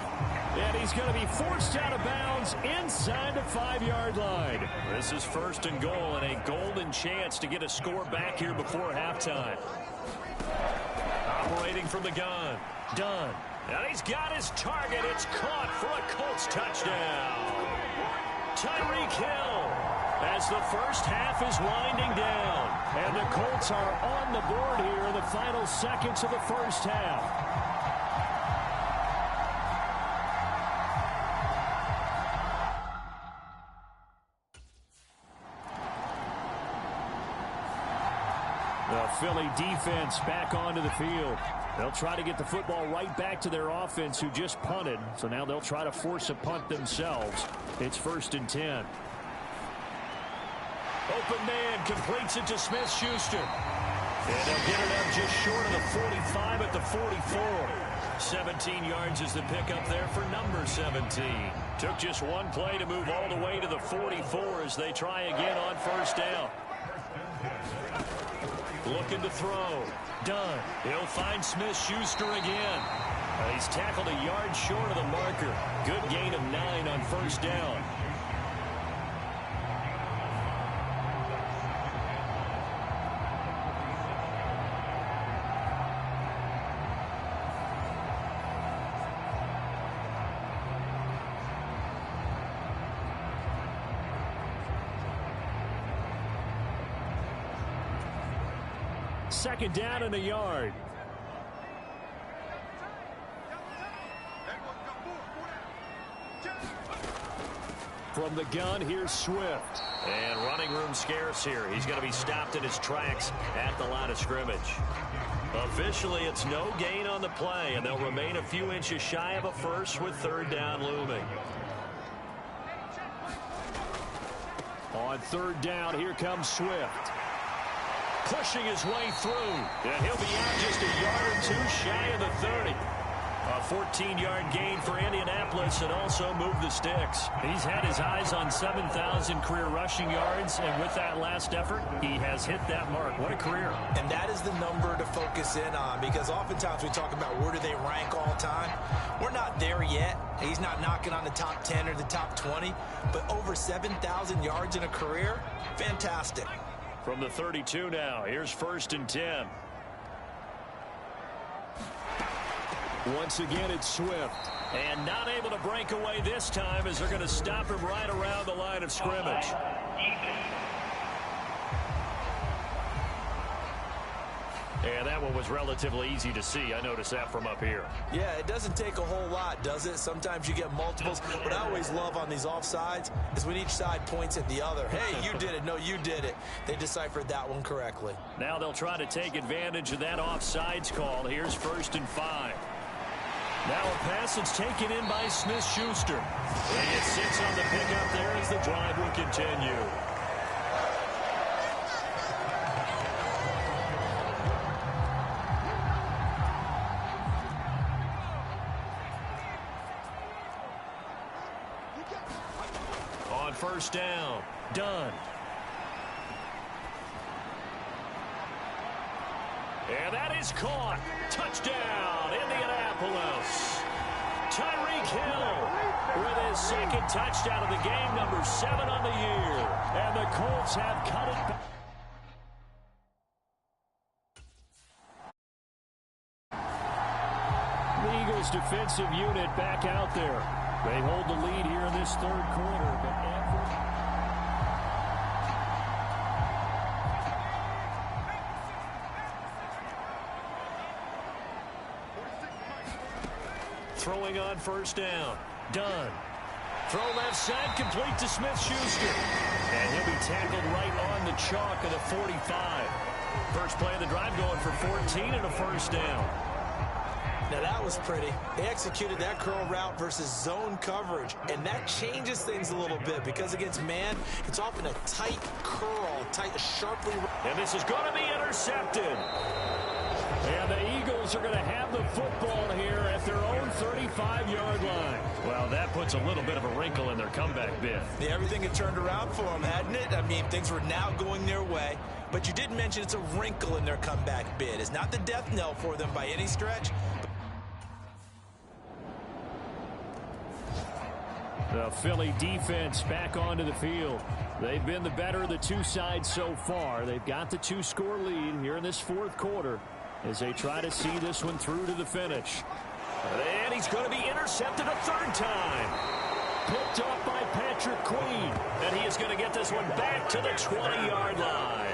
And he's going to be forced out of bounds inside the 5-yard line. This is 1st and goal, and a golden chance to get a score back here before halftime. Operating from the gun. Done. And he's got his target. It's caught for a Colts touchdown. Tyreek Hill as the first half is winding down. And the Colts are on the board here in the final seconds of the first half. The Philly defense back onto the field. They'll try to get the football right back to their offense who just punted. So now they'll try to force a punt themselves. It's 1st and 10. Open man completes it to Smith-Schuster. And they'll get it up just short of the 45 at the 44. 17 yards is the pickup there for number 17. Took just one play to move all the way to the 44 as they try again on 1st down. Looking to throw. Done. He'll find Smith-Schuster again. He's tackled a yard short of the marker. Good gain of 9 on 1st down. Second down and a yard. From the gun, here's Swift. And running room scarce here. He's going to be stopped in his tracks at the line of scrimmage. Officially, it's no gain on the play, and they'll remain a few inches shy of a first with 3rd down looming. On 3rd down, here comes Swift. Pushing his way through. And he'll be out just a yard or two shy of the 30. A 14-yard gain for Indianapolis and also moved the sticks. He's had his eyes on 7,000 career rushing yards, and with that last effort, he has hit that mark. What a career. And that is the number to focus in on, because oftentimes we talk about where do they rank all time. We're not there yet. He's not knocking on the top 10 or the top 20, but over 7,000 yards in a career, fantastic. From the 32 now, here's 1st and 10. Once again, it's Swift. And not able to break away this time as they're going to stop him right around the line of scrimmage. And that one was relatively easy to see. I noticed that from up here. Yeah, it doesn't take a whole lot, does it? Sometimes you get multiples. What I always love on these offsides is when each side points at the other. Hey, you did it. No, you did it. They deciphered that one correctly. Now they'll try to take advantage of that offsides call. Here's 1st and 5. Now a pass that's taken in by Smith-Schuster. And it sits on the pickup there as the drive will continue. On 1st down, Dunn. And that is caught. Touchdown, Indianapolis. Tyreek Hill with his 2nd touchdown of the game, number 7 on the year. And the Colts have cut it back. The Eagles defensive unit back out there. They hold the lead here in this 3rd quarter, but throwing on 1st down. Dunn. Throw left side, complete to Smith-Schuster. And he'll be tackled right on the chalk of the 45. First play of the drive going for 14 and a 1st down. Now that was pretty. They executed that curl route versus zone coverage, and that changes things a little bit because against man, it's often a tight curl, sharply. And this is going to be intercepted. And the Eagles are going to have the football here at their own 35-yard line. Well, that puts a little bit of a wrinkle in their comeback bid. Yeah, everything had turned around for them, hadn't it? I mean, things were now going their way. But you did mention it's a wrinkle in their comeback bid. It's not the death knell for them by any stretch. The Philly defense back onto the field. They've been the better of the two sides so far. They've got the 2-score lead here in this 4th quarter as they try to see this one through to the finish. And he's going to be intercepted a 3rd time. Picked off by Patrick Queen. And he is going to get this one back to the 20-yard line.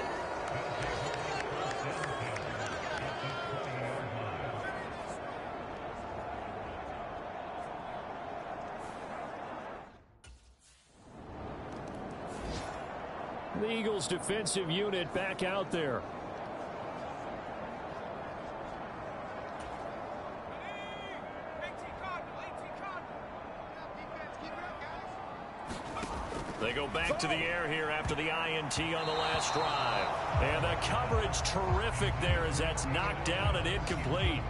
The Eagles defensive unit back out there. They go back to the air here after the INT on the last drive. And the coverage terrific there as that's knocked down and incomplete.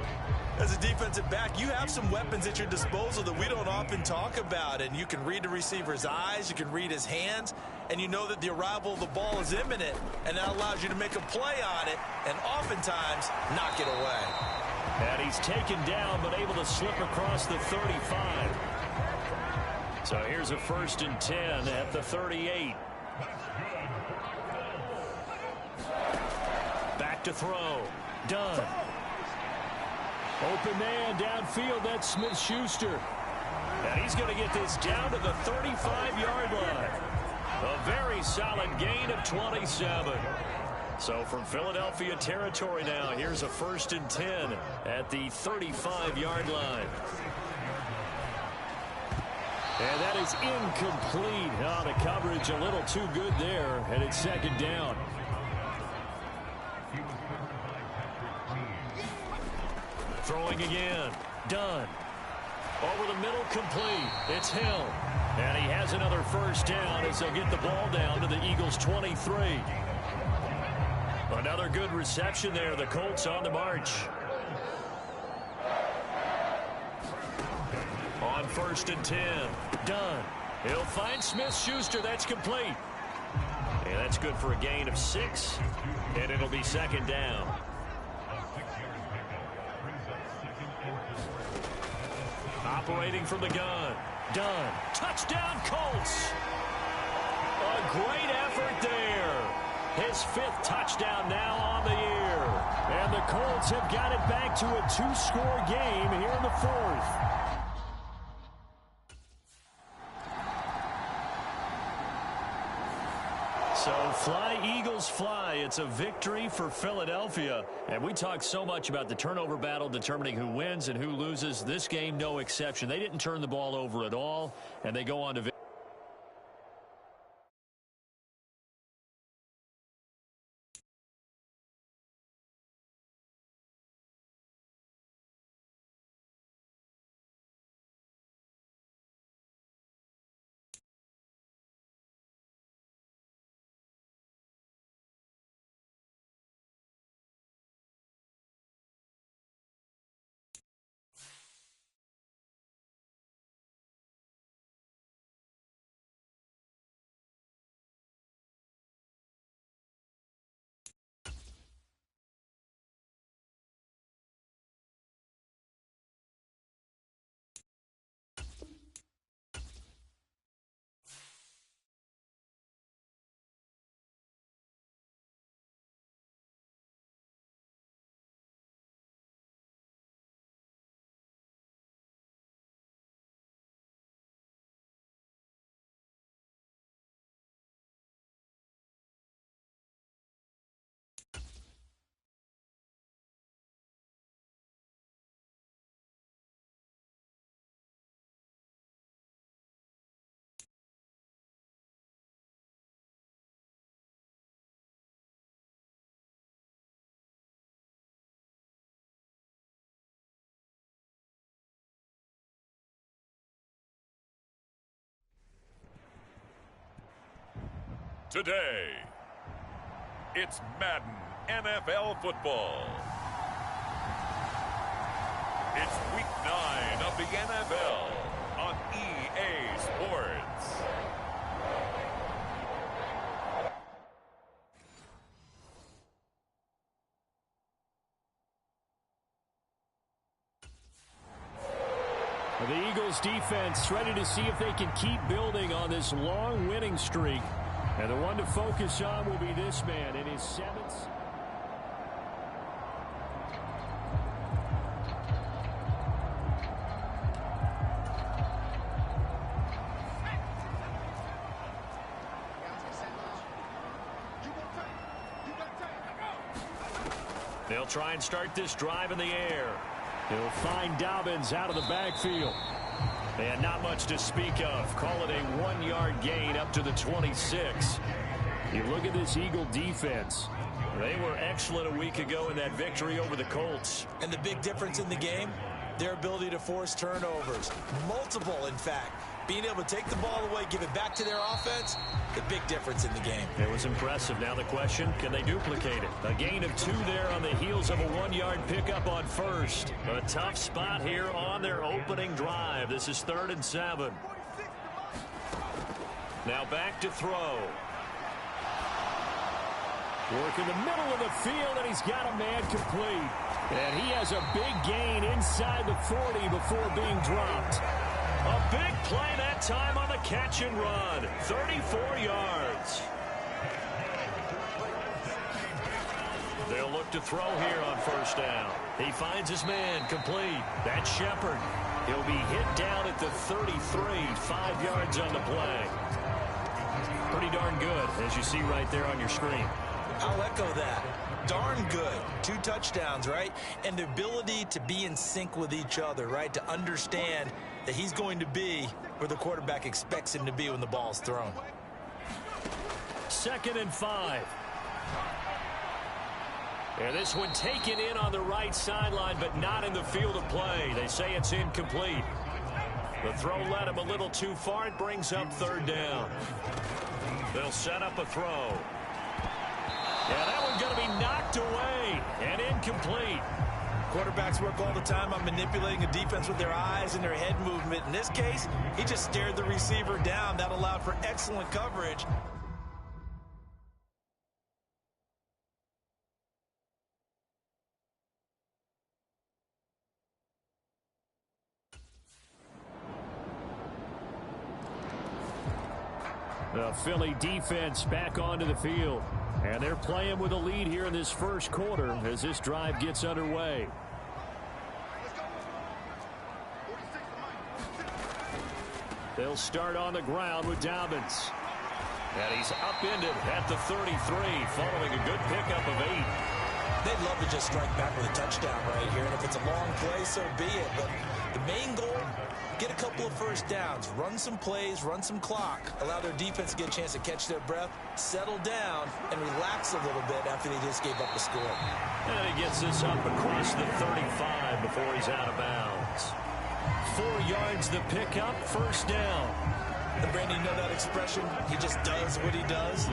As a defensive back, you have some weapons at your disposal that we don't often talk about. And you can read the receiver's eyes, you can read his hands, and you know that the arrival of the ball is imminent. And that allows you to make a play on it and oftentimes knock it away. And he's taken down but able to slip across the 35. So here's a 1st and 10 at the 38. Back to throw. Dunn. Open man downfield. That's Smith-Schuster. And he's going to get this down to the 35-yard line. A very solid gain of 27. So from Philadelphia territory now, here's a 1st and 10 at the 35-yard line. And that is incomplete. Oh, the coverage a little too good there, and it's 2nd down. Throwing again. Dunn. Over the middle, complete. It's Hill. And he has another 1st down as they'll get the ball down to the Eagles' 23. Another good reception there. The Colts on the march. 1st and 10. Done. He'll find Smith-Schuster. That's complete. And that's good for a gain of 6. And it'll be 2nd down. Operating from the gun. Done. Touchdown, Colts. A great effort there. His 5th touchdown now on the year. And the Colts have got it back to a 2-score game here in the 4th. So fly, Eagles, fly. It's a victory for Philadelphia. And we talk so much about the turnover battle determining who wins and who loses. This game, no exception. They didn't turn the ball over at all, and they go on to victory. Today, it's Madden NFL football. It's week 9 of the NFL on EA Sports. The Eagles defense ready to see if they can keep building on this long winning streak. And the one to focus on will be this man in his 7th. They'll try and start this drive in the air. He'll find Dobbins out of the backfield. And not much to speak of. Call it a 1-yard gain up to the 26. You look at this Eagle defense. They were excellent a week ago in that victory over the Colts. And the big difference in the game, their ability to force turnovers. Multiple, in fact. Being able to take the ball away, give it back to their offense, the big difference in the game. It was impressive. Now the question, can they duplicate it? A gain of 2 there on the heels of a 1-yard pickup on 1st. A tough spot here on their opening drive. This is 3rd and 7. Now back to throw. Work in the middle of the field, and he's got a man complete. And he has a big gain inside the 40 before being dropped. A big play that time on the catch and run. 34 yards. They'll look to throw here on 1st down. He finds his man complete. That's Shepard. He'll be hit down at the 33. 5 yards on the play. Pretty darn good, as you see right there on your screen. I'll echo that. Darn good. 2 touchdowns, right? And the ability to be in sync with each other, right? To understand that he's going to be where the quarterback expects him to be when the ball's thrown. 2nd and 5. And this one taken in on the right sideline, but not in the field of play. They say it's incomplete. The throw led him a little too far. It brings up 3rd down. They'll set up a throw. Yeah, that one's going to be knocked away and incomplete. Quarterbacks work all the time on manipulating a defense with their eyes and their head movement. In this case, he just stared the receiver down. That allowed for excellent coverage. The Philly defense back onto the field. And they're playing with a lead here in this first quarter as this drive gets underway. They'll start on the ground with Dobbins. And he's upended at the 33 following a good pickup of 8. They'd love to just strike back with a touchdown right here. And if it's a long play, so be it. But the main goal, get a couple of first downs, run some plays, run some clock, allow their defense to get a chance to catch their breath, settle down, and relax a little bit after they just gave up the score. And he gets this up across the 35 before he's out of bounds. 4 yards the pickup, first down. And Brandon, you know that expression? He just does what he does.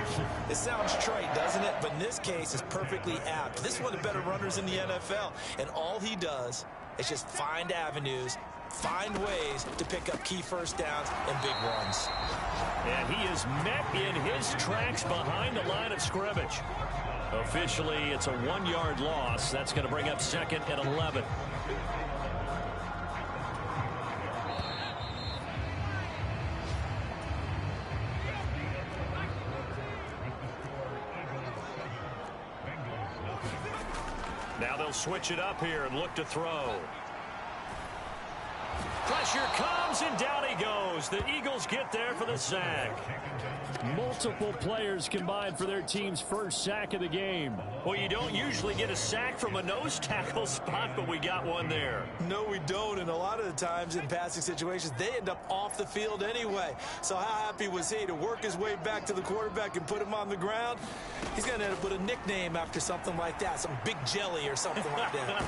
It sounds trite, doesn't it? But in this case, it's perfectly apt. This is one of the better runners in the NFL. And all he does is just find avenues, find ways to pick up key first downs and big runs. And he is met in his tracks behind the line of scrimmage. Officially, it's a 1-yard loss. That's going to bring up second and 11. Now they'll switch it up here and look to throw. Pressure comes, and down he goes. The Eagles get there for the sack. Multiple players combined for their team's first sack of the game. Well, you don't usually get a sack from a nose tackle spot, but we got one there. No, we don't, and a lot of the times in passing situations, they end up off the field anyway. So how happy was he to work his way back to the quarterback and put him on the ground? He's going to end up with a nickname after something like that, some Big Jelly or something like that.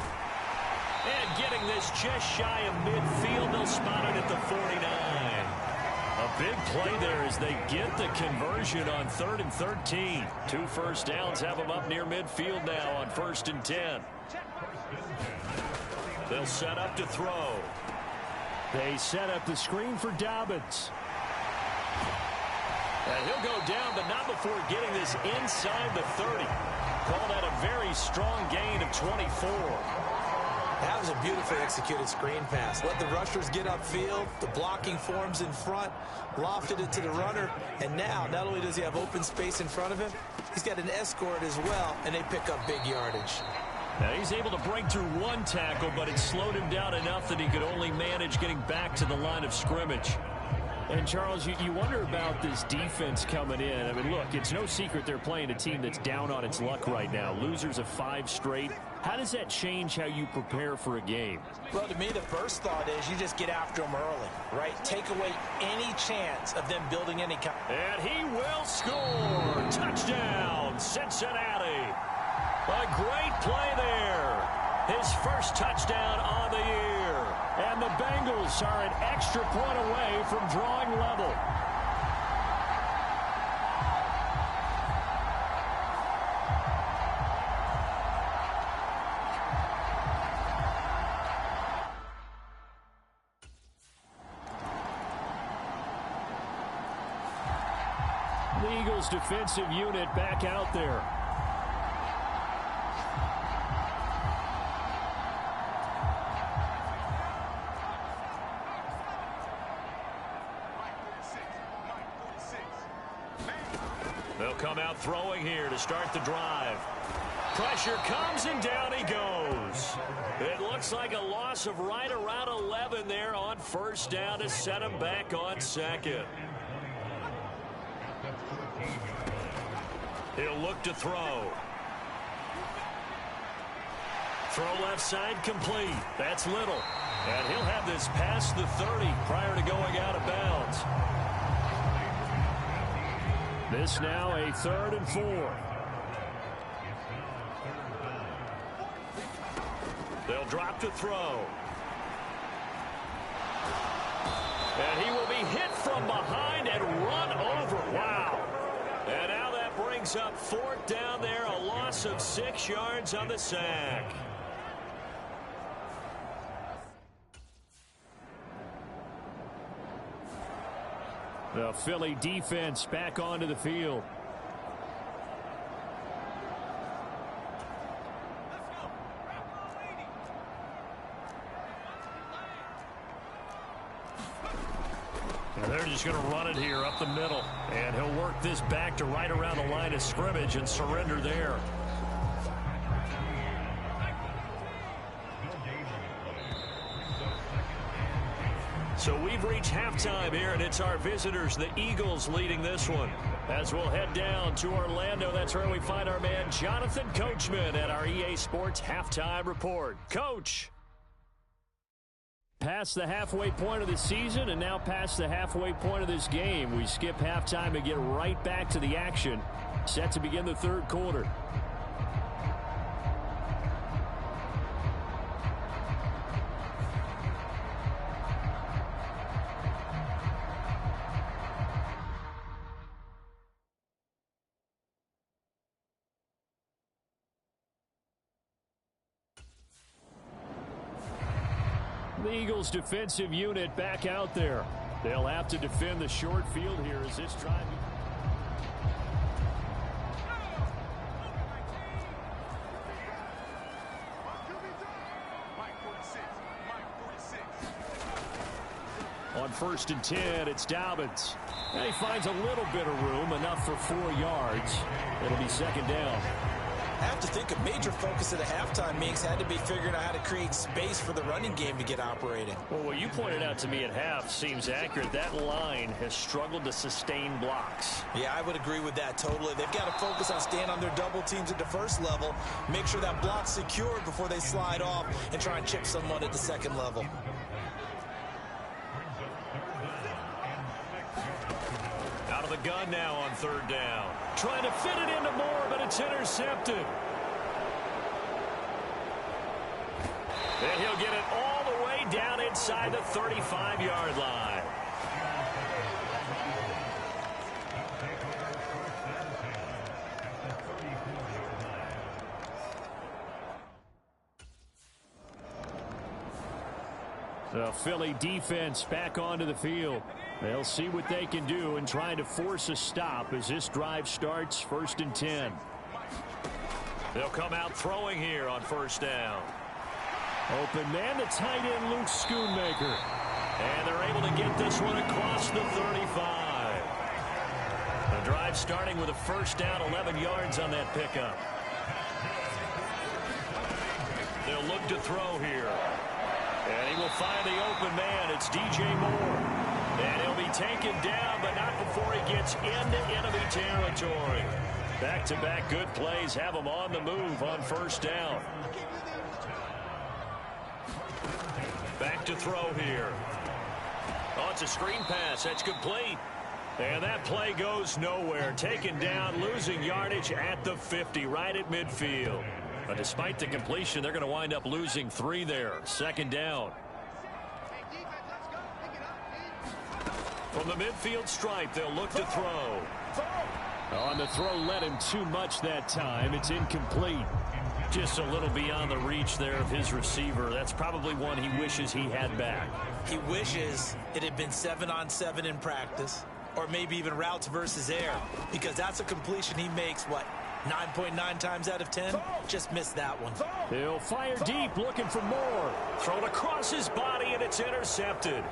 And getting this just shy of midfield, they'll spot it at the 49. A big play there as they get the conversion on 3rd and 13. 2 first downs have them up near midfield now on 1st and 10. They'll set up to throw. They set up the screen for Dobbins. And he'll go down, but not before getting this inside the 30. Call that a very strong gain of 24. That was a beautifully executed screen pass. Let the rushers get upfield. The blocking forms in front. Lofted it to the runner. And now, not only does he have open space in front of him, he's got an escort as well, and they pick up big yardage. Now he's able to break through 1 tackle, but it slowed him down enough that he could only manage getting back to the line of scrimmage. And, Charles, you wonder about this defense coming in. I mean, look, it's no secret they're playing a team that's down on its luck right now. Losers of 5 straight. How does that change how you prepare for a game? Well, to me, the first thought is you just get after them early, right? Take away any chance of them building any kind. And he will score. Touchdown, Cincinnati. A great play there. His first touchdown on the year. And the Bengals are an extra point away from drawing level. The Eagles defensive unit back out there. They'll come out throwing here to start the drive. Pressure comes, and down he goes. It looks like a loss of right around 11 there on 1st down to set him back on 2nd. He'll look to throw. Throw left side complete. That's Little. And he'll have this past the 30 prior to going out of bounds. This now a 3rd and 4. They'll drop to throw. And he will be hit from behind and run over. Wow. And now that brings up 4th down there, a loss of 6 yards on the sack. The Philly defense back onto the field. And they're just going to run it here up the middle. And he'll work this back to right around the line of scrimmage and surrender there. So we've reached halftime here, and it's our visitors, the Eagles, leading this one. As we'll head down to Orlando, that's where we find our man Jonathan Coachman at our EA Sports Halftime Report. Coach. Past the halfway point of the season and now past the halfway point of this game. We skip halftime and get right back to the action. Set to begin the third quarter. The Eagles defensive unit back out there. They'll have to defend the short field here as this drive. On 1st and 10, it's Dobbins. And he finds a little bit of room, enough for 4 yards. It'll be 2nd down. I have to think a major focus of the halftime meetings had to be figuring out how to create space for the running game to get operating. Well, what you pointed out to me at half seems accurate. That line has struggled to sustain blocks. Yeah, I would agree with that totally. They've got to focus on staying on their double teams at the first level, make sure that block's secured before they slide off, and try and chip someone at the second level. Out of the gun now on 3rd down. Trying to fit it into Moore, but it's intercepted. And he'll get it all the way down inside the 35-yard line. The Philly defense back onto the field. They'll see what they can do in trying to force a stop as this drive starts 1st and 10. They'll come out throwing here on 1st down. Open man, the tight end, Luke Schoonmaker. And they're able to get this one across the 35. The drive starting with a 1st down, 11 yards on that pickup. They'll look to throw here. And he will find the open man. It's DJ Moore. And he'll be taken down, but not before he gets into enemy territory. Back-to-back good plays have him on the move on 1st down. Back to throw here. Oh, it's a screen pass. That's complete. And that play goes nowhere. Taken down, losing yardage at the 50, right at midfield. But despite the completion, they're going to wind up losing 3 there. 2nd down. From the midfield stripe, they'll look to throw. On the throw, led him too much that time. It's incomplete. Just a little beyond the reach there of his receiver. That's probably one he wishes he had back. He wishes it had been 7-on-7 in practice, or maybe even routes versus air, because that's a completion he makes, what, 9.9 times out of 10? Just missed that one. He'll fire deep, looking for more. Thrown across his body, and it's intercepted.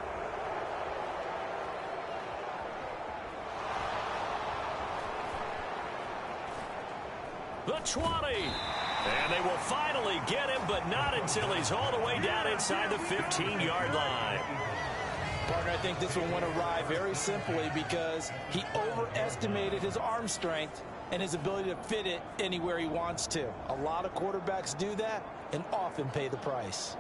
The 20. And they will finally get him, but not until he's all the way down inside the 15-yard line. Partner, I think this one went awry very simply because he overestimated his arm strength and his ability to fit it anywhere he wants to. A lot of quarterbacks do that and often pay the price.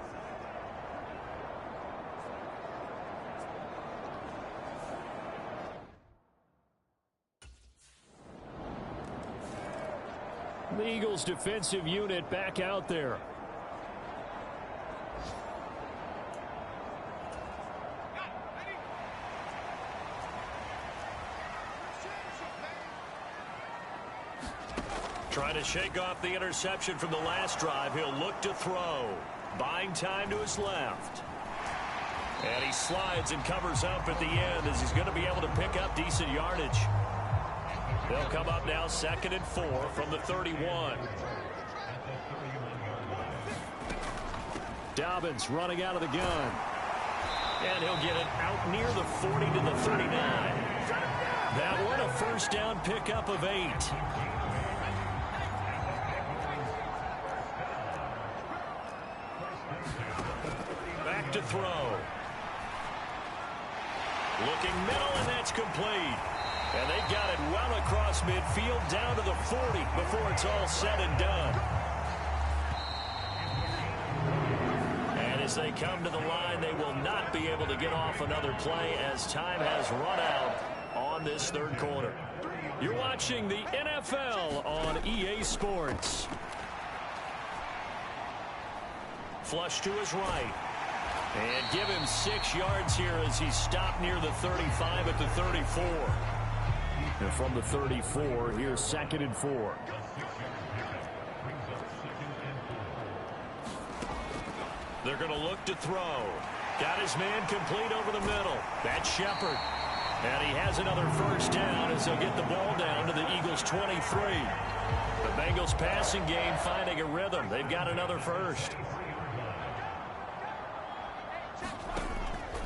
The Eagles defensive unit back out there. Trying to shake off the interception from the last drive. He'll look to throw. Buying time to his left. And he slides and covers up at the end as he's going to be able to pick up decent yardage. They'll come up now 2nd and 4 from the 31. Dobbins running out of the gun. And he'll get it out near the 40 to the 39. That one a first down pickup of 8. Back to throw. Looking middle, and that's complete. And they've got it well across midfield down to the 40 before it's all said and done. And as they come to the line, they will not be able to get off another play as time has run out on this 3rd quarter. You're watching the NFL on EA Sports. Flush to his right. And give him 6 yards here as he stopped near the 35 at the 34. And from the 34, here's 2nd and 4. They're going to look to throw. Got his man complete over the middle. That's Shepard. And he has another first down as they'll get the ball down to the Eagles' 23. The Bengals passing game finding a rhythm. They've got another first.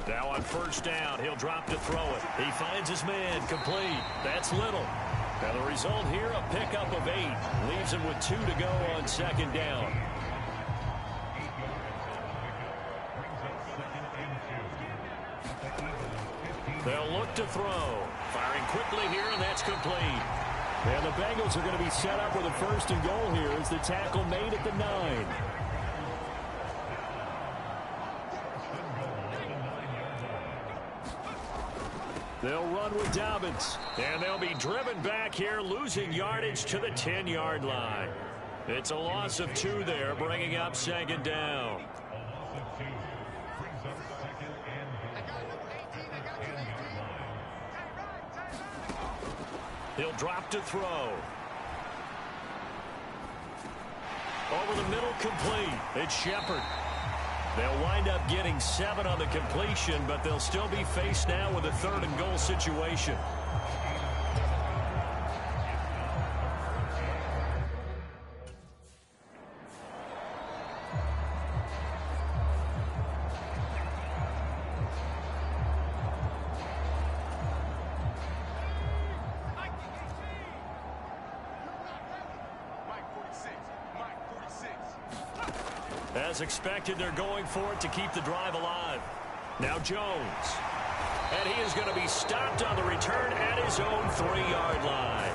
Now on first down, he'll drop to throw it. He finds his man complete. That's Little. Now the result here, a pickup of 8. Leaves him with 2 to go on 2nd down. They'll look to throw. Firing quickly here, and that's complete. And the Bengals are going to be set up with a 1st and goal here as the tackle made at the 9. They'll run with Dobbins. And they'll be driven back here, losing yardage to the 10-yard line. It's a loss of 2 there, bringing up 2nd down. He'll drop to throw. Over the middle, complete. It's Shepard. They'll wind up getting 7 on the completion, but they'll still be faced now with a 3rd and goal situation. As expected, they're going for it to keep the drive alive. Now Jones. And he is going to be stopped on the return at his own 3-yard line.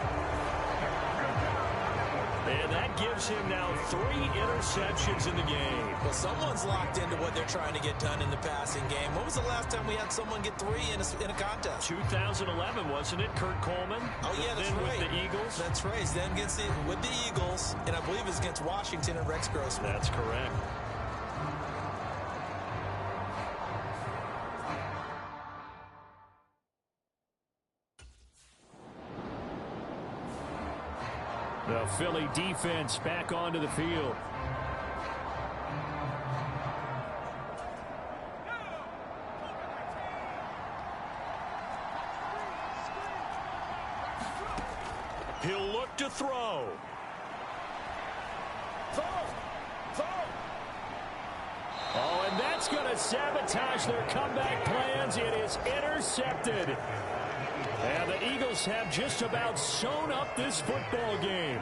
And that gives him now 3 interceptions in the game. Well, someone's locked into what they're trying to get done in the passing game. When was the last time we had someone get 3 in a contest? 2011, wasn't it? Kurt Coleman? Oh, yeah, that's then right. With the Eagles? That's right. Then with the Eagles, and I believe it's against Washington and Rex Grossman. That's correct. The Philly defense back onto the field. He'll look to throw. Oh, and that's going to sabotage their comeback plans. It is intercepted. And the Eagles have just about sewn up this football game.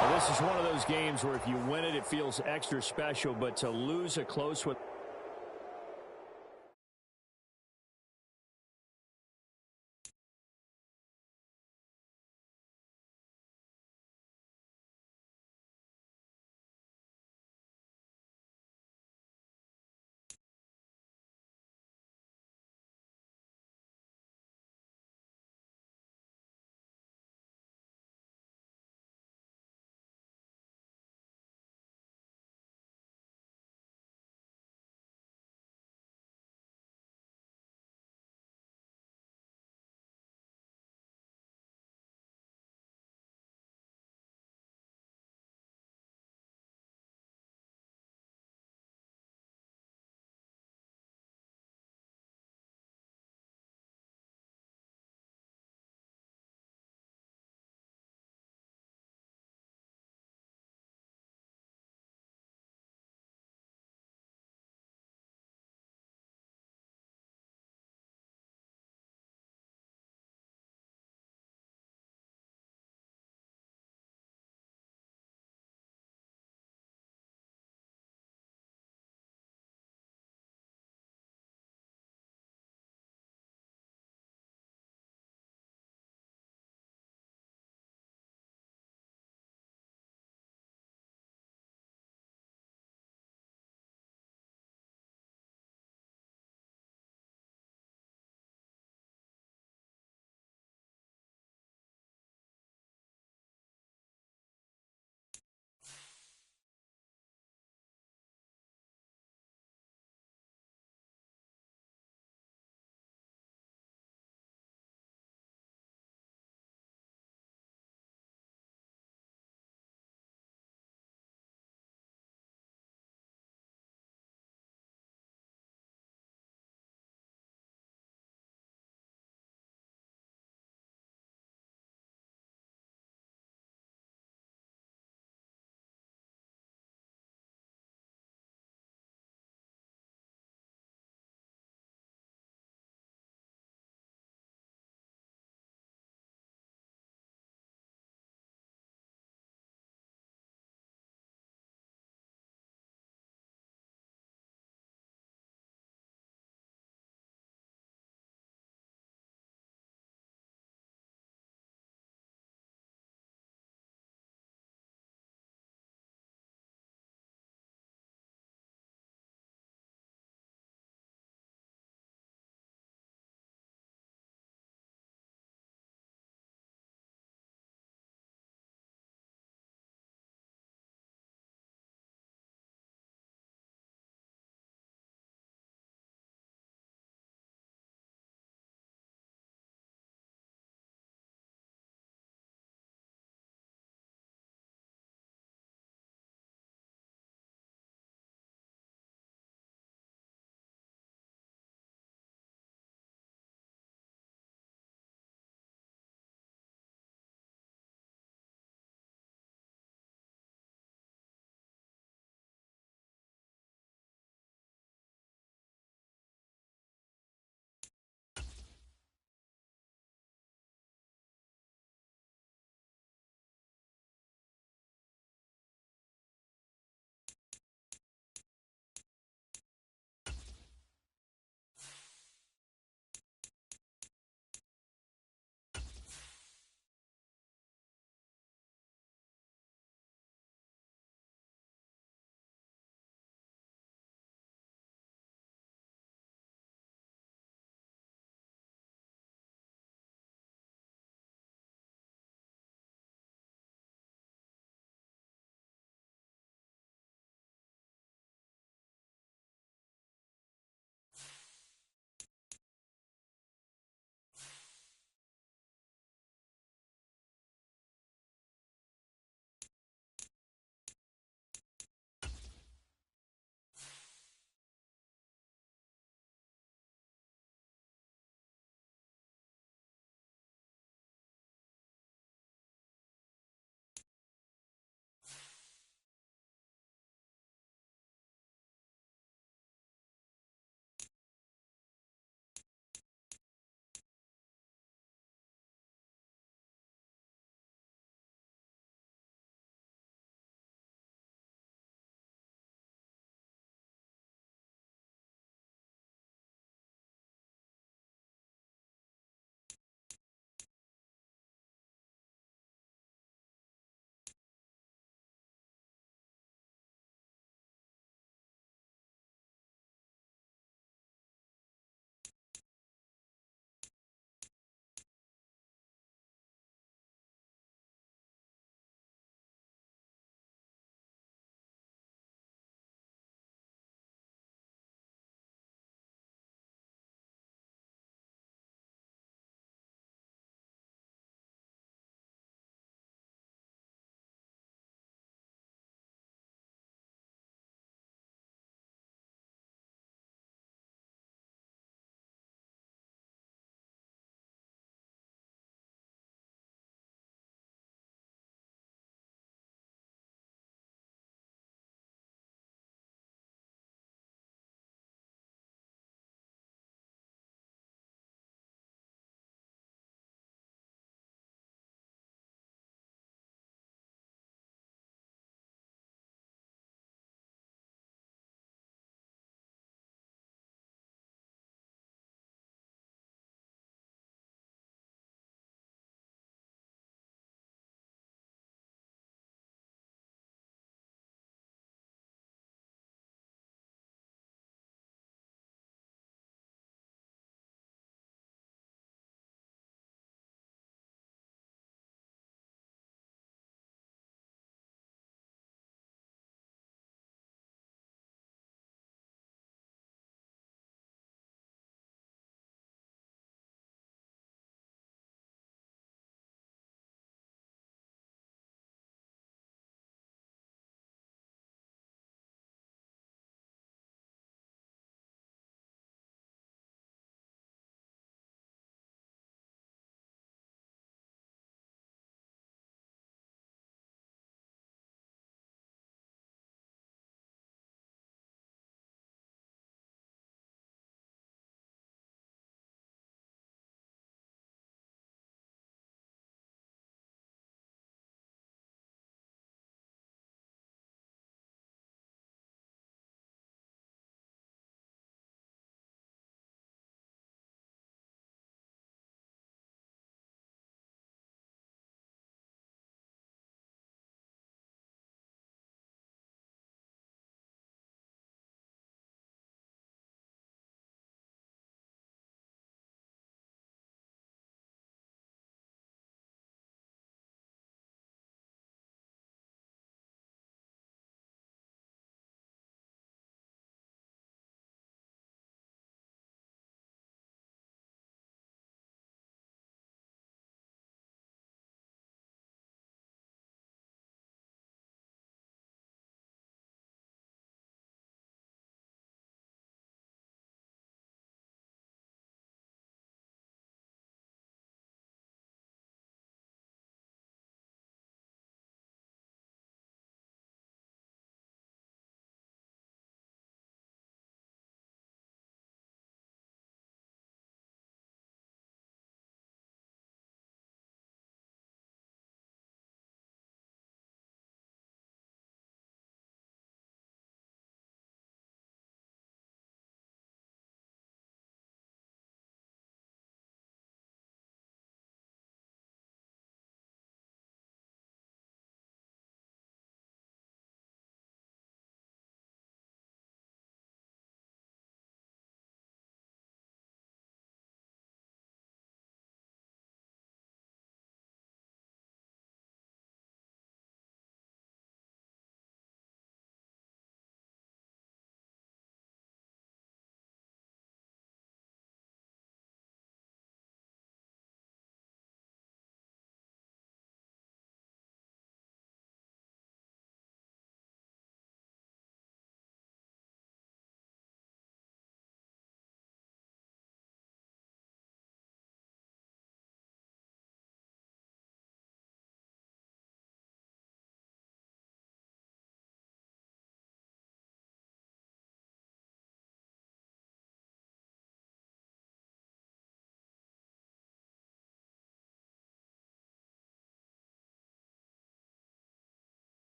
Well, this is one of those games where if you win it, it feels extra special. But to lose a close one,